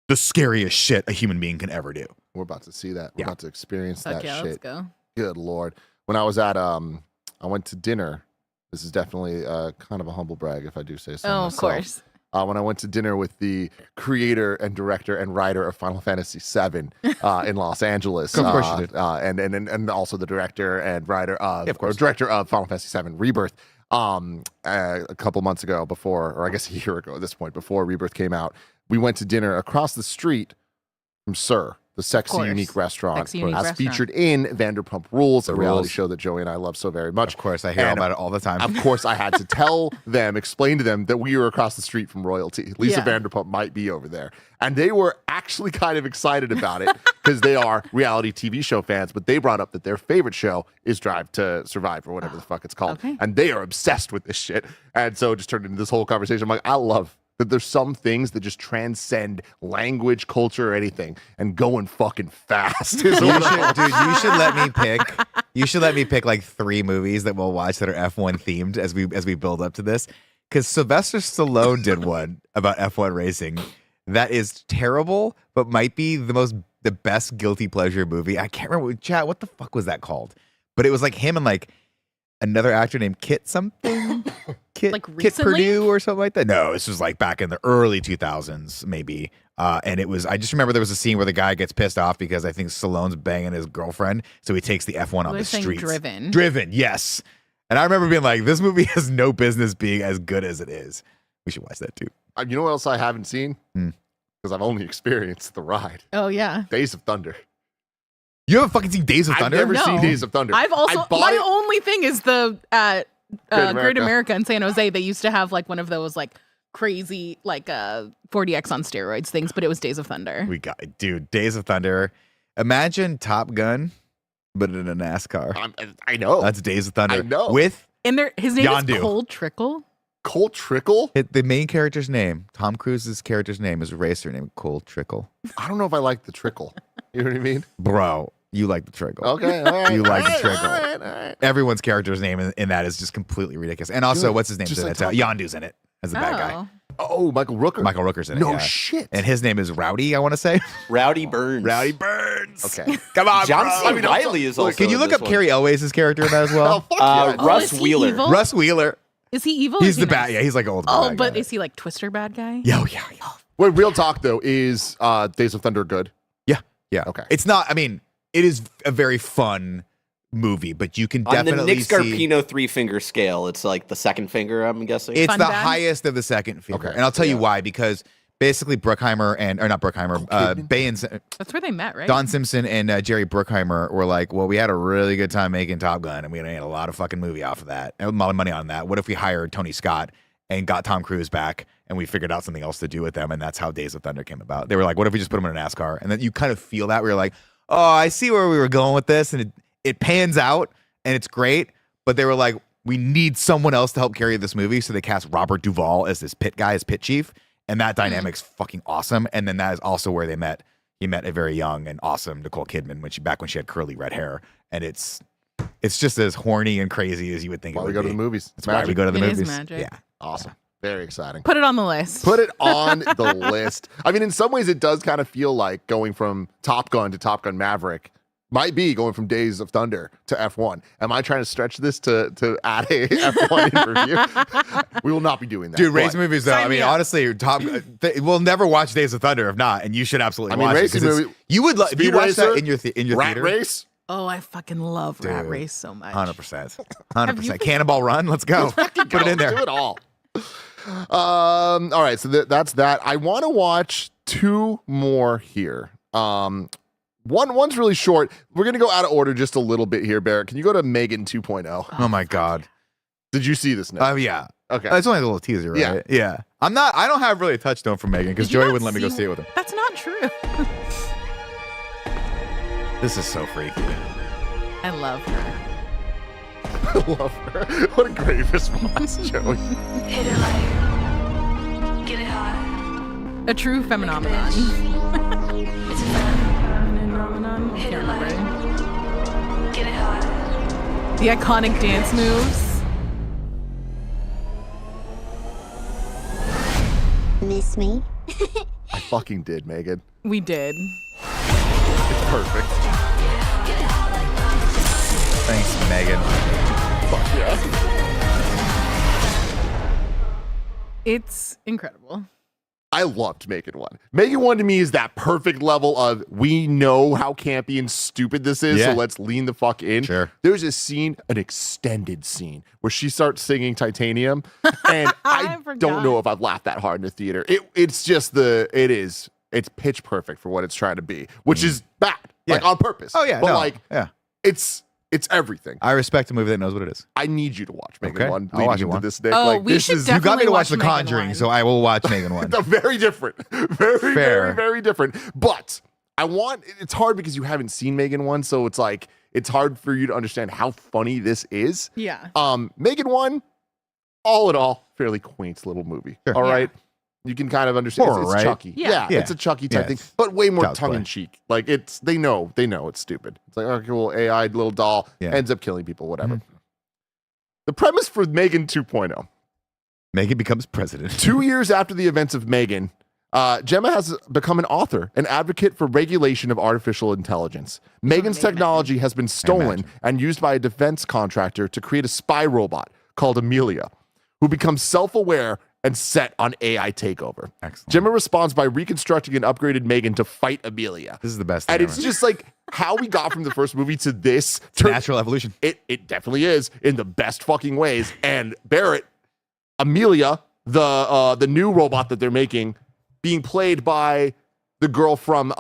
the scariest shit a human being can ever do. We're about to see that. We're about to experience Fuck that yeah, shit. let's go. Good Lord. When I was at, I went to dinner. This is definitely kind of a humble brag if I do say so. Oh, myself. of course. When I went to dinner with the creator and director and writer of Final Fantasy VII in Los Angeles. Of course you did. And also the director and writer of, or director of Final Fantasy VII Rebirth. A couple months ago before, or I guess a year ago at this point, before Rebirth came out, we went to dinner across the street from Sir, the Sexy Unique Restaurant, Sexy Unique as Restaurant. featured in Vanderpump Rules, a reality Rules. show that Joey and I love so very much. Of course, I hear about it all the time. Of course, I had to explain to them that we were across the street from royalty. Lisa Vanderpump might be over there. And they were actually kind of excited about it because they are reality TV show fans, but they brought up that their favorite show is Drive to Survive or whatever the fuck it's called. Okay. And they are obsessed with this shit. And so it just turned into this whole conversation. I'm like, I love that there's some things that just transcend language, culture, or anything, and going fucking fast. You should let me pick. You should let me pick like 3 movies that we'll watch that are F1 themed as we build up to this. Because Sylvester Stallone did one about F1 racing that is terrible, but might be the best guilty pleasure movie. I can't remember. Chat, what the fuck was that called? But it was like him and like another actor named Kit something. Kit Purdue or something like that. No, this was like back in the early 2000s, maybe. And it was, I just remember there was a scene where the guy gets pissed off because I think Stallone's banging his girlfriend. So he takes the F1 on the streets. Driven. Driven, yes. And I remember being like, this movie has no business being as good as it is. We should watch that too. You know what else I haven't seen? Because I've only experienced the ride. Oh, yeah. Days of Thunder. You haven't fucking seen Days of Thunder? I've never seen Days of Thunder. I've also, my only thing is the Great America. America in San Jose. They used to have like one of those like crazy like 40X on steroids things, but it was Days of Thunder. Dude, Days of Thunder. Imagine Top Gun, but in a NASCAR. I know. That's Days of Thunder. I know. With And his name Yondu. is Cole Trickle. Cole Trickle? The main character's name, Tom Cruise's character's name is a racer named Cole Trickle. I don't know if I like the trickle. You know what I mean? Bro, you like the trickle. Okay, all right. You like all the right, trickle. all right, all right. Everyone's character's name in that is just completely ridiculous. And also, Dude, what's his name? just in like it? Top Yondu's in it as the bad guy. Oh, Michael Rooker. Michael Rooker's in it. No yeah. shit. And his name is Rowdy, I want to say. Rowdy Burns. Rowdy Burns. Okay. Come on, John bro. C. Reilly is also. Can you in look this up one. Carrie Elway's character in that as well? Fuck yeah. Russ is he Wheeler. evil? Russ Wheeler. Is he evil? He's Is he the bad. nice? Yeah, he's like old. Oh, bad but guy. is he like Twister bad guy? Yeah, yeah. Wait, real talk though, is Days of Thunder good? Yeah, yeah. Okay. It's not. I mean, it is a very fun movie, but you can On the definitely Nick see. Scarpino 3-finger scale, it's like the second finger, I'm guessing. It's Fun the bag? highest of the second finger, Okay, and I'll tell you yeah. why. Because basically, Bruckheimer or not Bruckheimer, Bay and That's where they met, right? Don Simpson and Jerry Bruckheimer were like, well, we had a really good time making Top Gun, and we made a lot of fucking movie off of that, and a lot of money on that. What if we hired Tony Scott and got Tom Cruise back, and we figured out something else to do with them, and that's how Days of Thunder came about. They were like, what if we just put them in a NASCAR? And then you kind of feel that. We were like, oh, I see where we were going with this, and it pans out, and it's great, but they were like, we need someone else to help carry this movie, so they cast Robert Duvall as this pit guy, as pit chief, and that dynamic's fucking awesome. And then that is also where they met he met a very young and awesome Nicole Kidman back when she had curly red hair, and it's just as horny and crazy as you would think. Why it would we go be. to the movies? That's why we go to the It is movies. magic. Yeah, Awesome. Very exciting. Put it on the list. Put it on the list. I mean, in some ways, it does kind of feel like going from Top Gun to Top Gun Maverick might be going from Days of Thunder to F1. Am I trying to stretch this to add a F1 review? We will not be doing that. Dude, racing movies though. I mean, up. honestly, we'll never watch Days of Thunder if not, and you should absolutely watch racing it. 'Cause movie, you would if you watch Racer, that in your Rat theater. Race. Oh, I fucking love Rat Dude, Race so much. 100%. Have you 100%. Cannonball Run. Let's go. Put it in there. Do it all. All right, so that's that. I want to watch two more here. One's really short. We're gonna go out of order just a little bit here, Barrett. Can you go to Meghan 2.0? Oh my God. Did you see this now? Oh yeah. Okay. It's only a little teaser, right? Yeah. I don't have really a touchstone for Meghan because Did you Joey not wouldn't let me go see- see it with him. That's not true. This is so freaky. I love her. I love her. What a great response, Joey. Hit it like, get it hot. A true phenomenon. It's a Phenomenon? Hit Can't it like, remember. get it hot. The iconic dance moves. Miss me? I fucking did, Meghan. We did. It's perfect. Thanks, Meghan. Fuck yeah. It's incredible. I loved Meghan 1. Meghan 1 to me is that perfect level of we know how campy and stupid this is, so let's lean the fuck in. Sure. There's a scene, an extended scene, where she starts singing Titanium, and I don't know if I've laughed that hard in the theater. It's pitch perfect for what it's trying to be, which is bad, like on purpose. Oh yeah. But yeah. It's everything. I respect a movie that knows what it is. I need you to watch Meghan 1. I'll watch it into one. this, Nick. Oh, like, we this should is, You got me to watch The Meghan Conjuring, 1. so I will watch Meghan 1. They're very different. Very, Fair. very, very different. But it's hard because you haven't seen Meghan 1, so it's like, it's hard for you to understand how funny this is. Yeah. Meghan 1, all in all, fairly quaint little movie. Sure. All Yeah. right. You can kind of understand Horror, it's right? Chucky. Yeah. It's a Chucky type Yes. thing, but way more Child's tongue in cheek. Like they know it's stupid. It's like, okay, well, AI little doll ends up killing people, whatever. The premise for Meghan 2.0. Meghan becomes president. 2 years after the events of Meghan, Gemma has become an author, an advocate for regulation of artificial intelligence. Meghan's technology has been stolen and used by a defense contractor to create a spy robot called Amelia, who becomes self-aware and set on AI takeover. Excellent. Gemma responds by reconstructing an upgraded Meghan to fight Amelia. This is the best thing And it's ever. just like how we got from the first movie to this. Natural evolution. It definitely is in the best fucking ways. And Barrett, Amelia, the new robot that they're making, being played by the girl from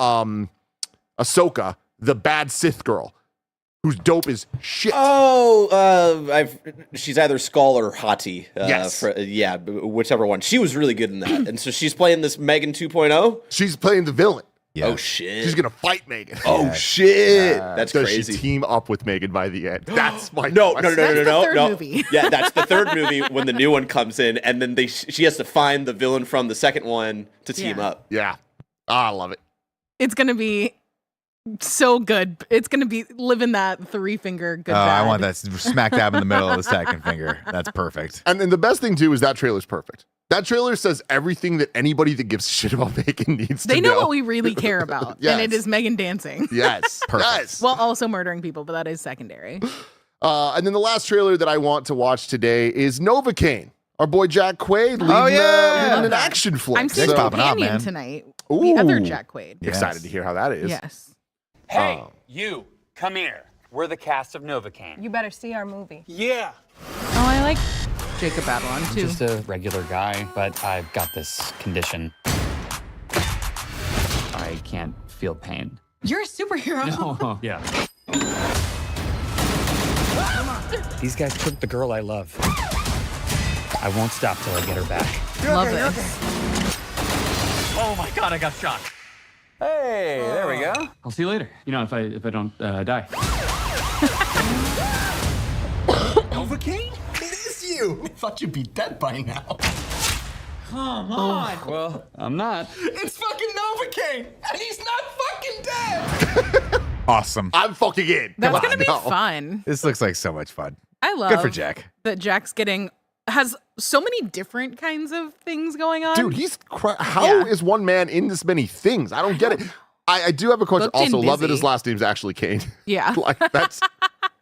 Ahsoka, the bad Sith girl, who's dope as shit. She's either Skull or Hati. Yes. Whichever one. She was really good in that. And so she's playing this Meghan 2.0? She's playing the villain. Oh, shit. She's gonna fight Meghan. Oh, shit. That's Does crazy. she team up with Meghan by the end? That's my No. That's the third no. movie. Yeah, that's the third movie when the new one comes in, and then she has to find the villain from the second one to team up. Yeah. I love it. It's going to be so good. It's going to be living that three-finger good Oh, I bad. want that smack dab in the middle of the second finger. That's perfect. And then the best thing too is that trailer's perfect. That trailer says everything that anybody that gives a shit about Meghan needs to know. They know what we really care about, Yes. and it is Meghan dancing. Yes. Perfect. Yes. While also murdering people, but that is secondary. And then the last trailer that I want to watch today is Novocaine. Our boy Jack Quaid leading an action flick. I'm seeing Companion tonight. The other Jack Quaid. Excited to hear how that is. Yes. Hey, you, come here. We're the cast of Novocaine. You better see our movie. Yeah. Oh, I like Jacob Batalon I'm too. just a regular guy, but I've got this condition. I can't feel pain. You're a superhero. No, yeah. These guys took the girl I love. I won't stop till I get her back. Love this. Oh my god, I got shot. Hey, there we go. I'll see you later. You know, if I don't die. Novocaine? It is you! I thought you'd be dead by now. Come on! Well, I'm not. It's fucking Novocaine! And he's not Awesome. I'm fucking in. That's going to be fun. This looks like so much fun. I love Good for Jack. That Jack's has so many different kinds of things going on. Dude, how is one man in this many things? I don't get it. I do have a question. Booked and Also, love that busy. his last name's actually Kane. Yeah. Like, that's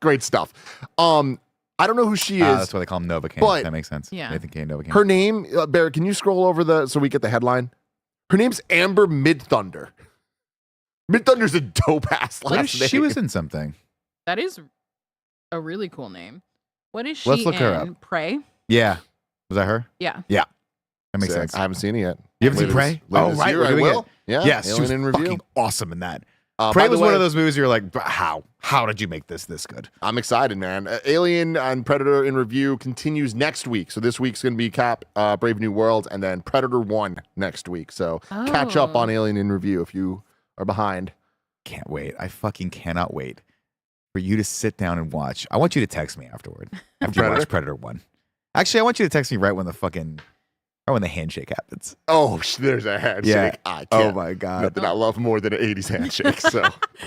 great stuff. I don't know who she is. That's why they call him Novocaine. But that makes sense. Yeah. Nathan Kane, Novocaine. her name, Barrett, can you scroll over so we get the headline? Her name's Amber Midthunder. Midthunder's a dope ass last name. She was in something. That is a really cool name. What is she Let's look in? her up. Prey? Yeah. Was that her? Yeah. Yeah. That makes Sick. sense. I haven't seen it yet. You haven't seen Prey? Later this year, we're I doing will. it. Yeah. Yes, she was Alien in review. fucking awesome in that. By Prey the was one way- of those movies you're like, how? How did you make this good? I'm excited, man. Alien and Predator in review continues next week. So this week's going to be Brave New World, and then Predator 1 next week. So catch up on Alien in review if you are behind. Can't wait. I fucking cannot wait for you to sit down and watch. I want you to text me afterward after you watch Predator 1. Actually, I want you to text me right when the handshake happens. Oh, there's a handshake. Yeah. I Oh can't. my God. Nothing I love more than an 80s handshake. So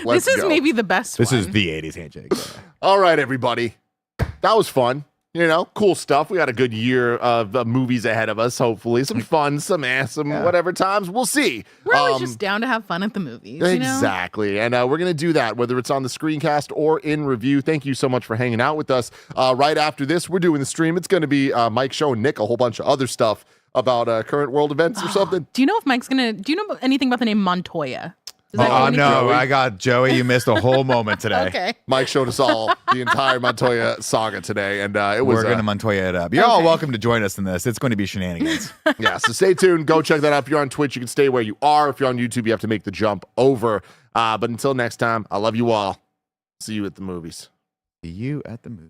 let's This is go. maybe the best This one. is the 80s handshake. All right, everybody. That was fun. You know, cool stuff. We got a good year of movies ahead of us, hopefully. Some fun, some whatever times. We'll see. We're always just down to have fun at the movies. Exactly. You know? And we're going to do that, whether it's on the Screencast or in review. Thank you so much for hanging out with us. Right after this, we're doing the stream. It's going to be Mike showing Nick a whole bunch of other stuff about current world events or something. Do you know if Mike's do you know anything about the name Montoya? Does that Oh mean no, anything? I got Joey. You missed a whole moment today. Okay. Mike showed us all the entire Montoya saga today, and it was We're going to Montoya it up. You're all welcome to join us in this. It's going to be shenanigans. yeah, so stay tuned. Go check that out. If you're on Twitch, you can stay where you are. If you're on YouTube, you have to make the jump over. But until next time, I love you all. See you at the movies. See you at the movies.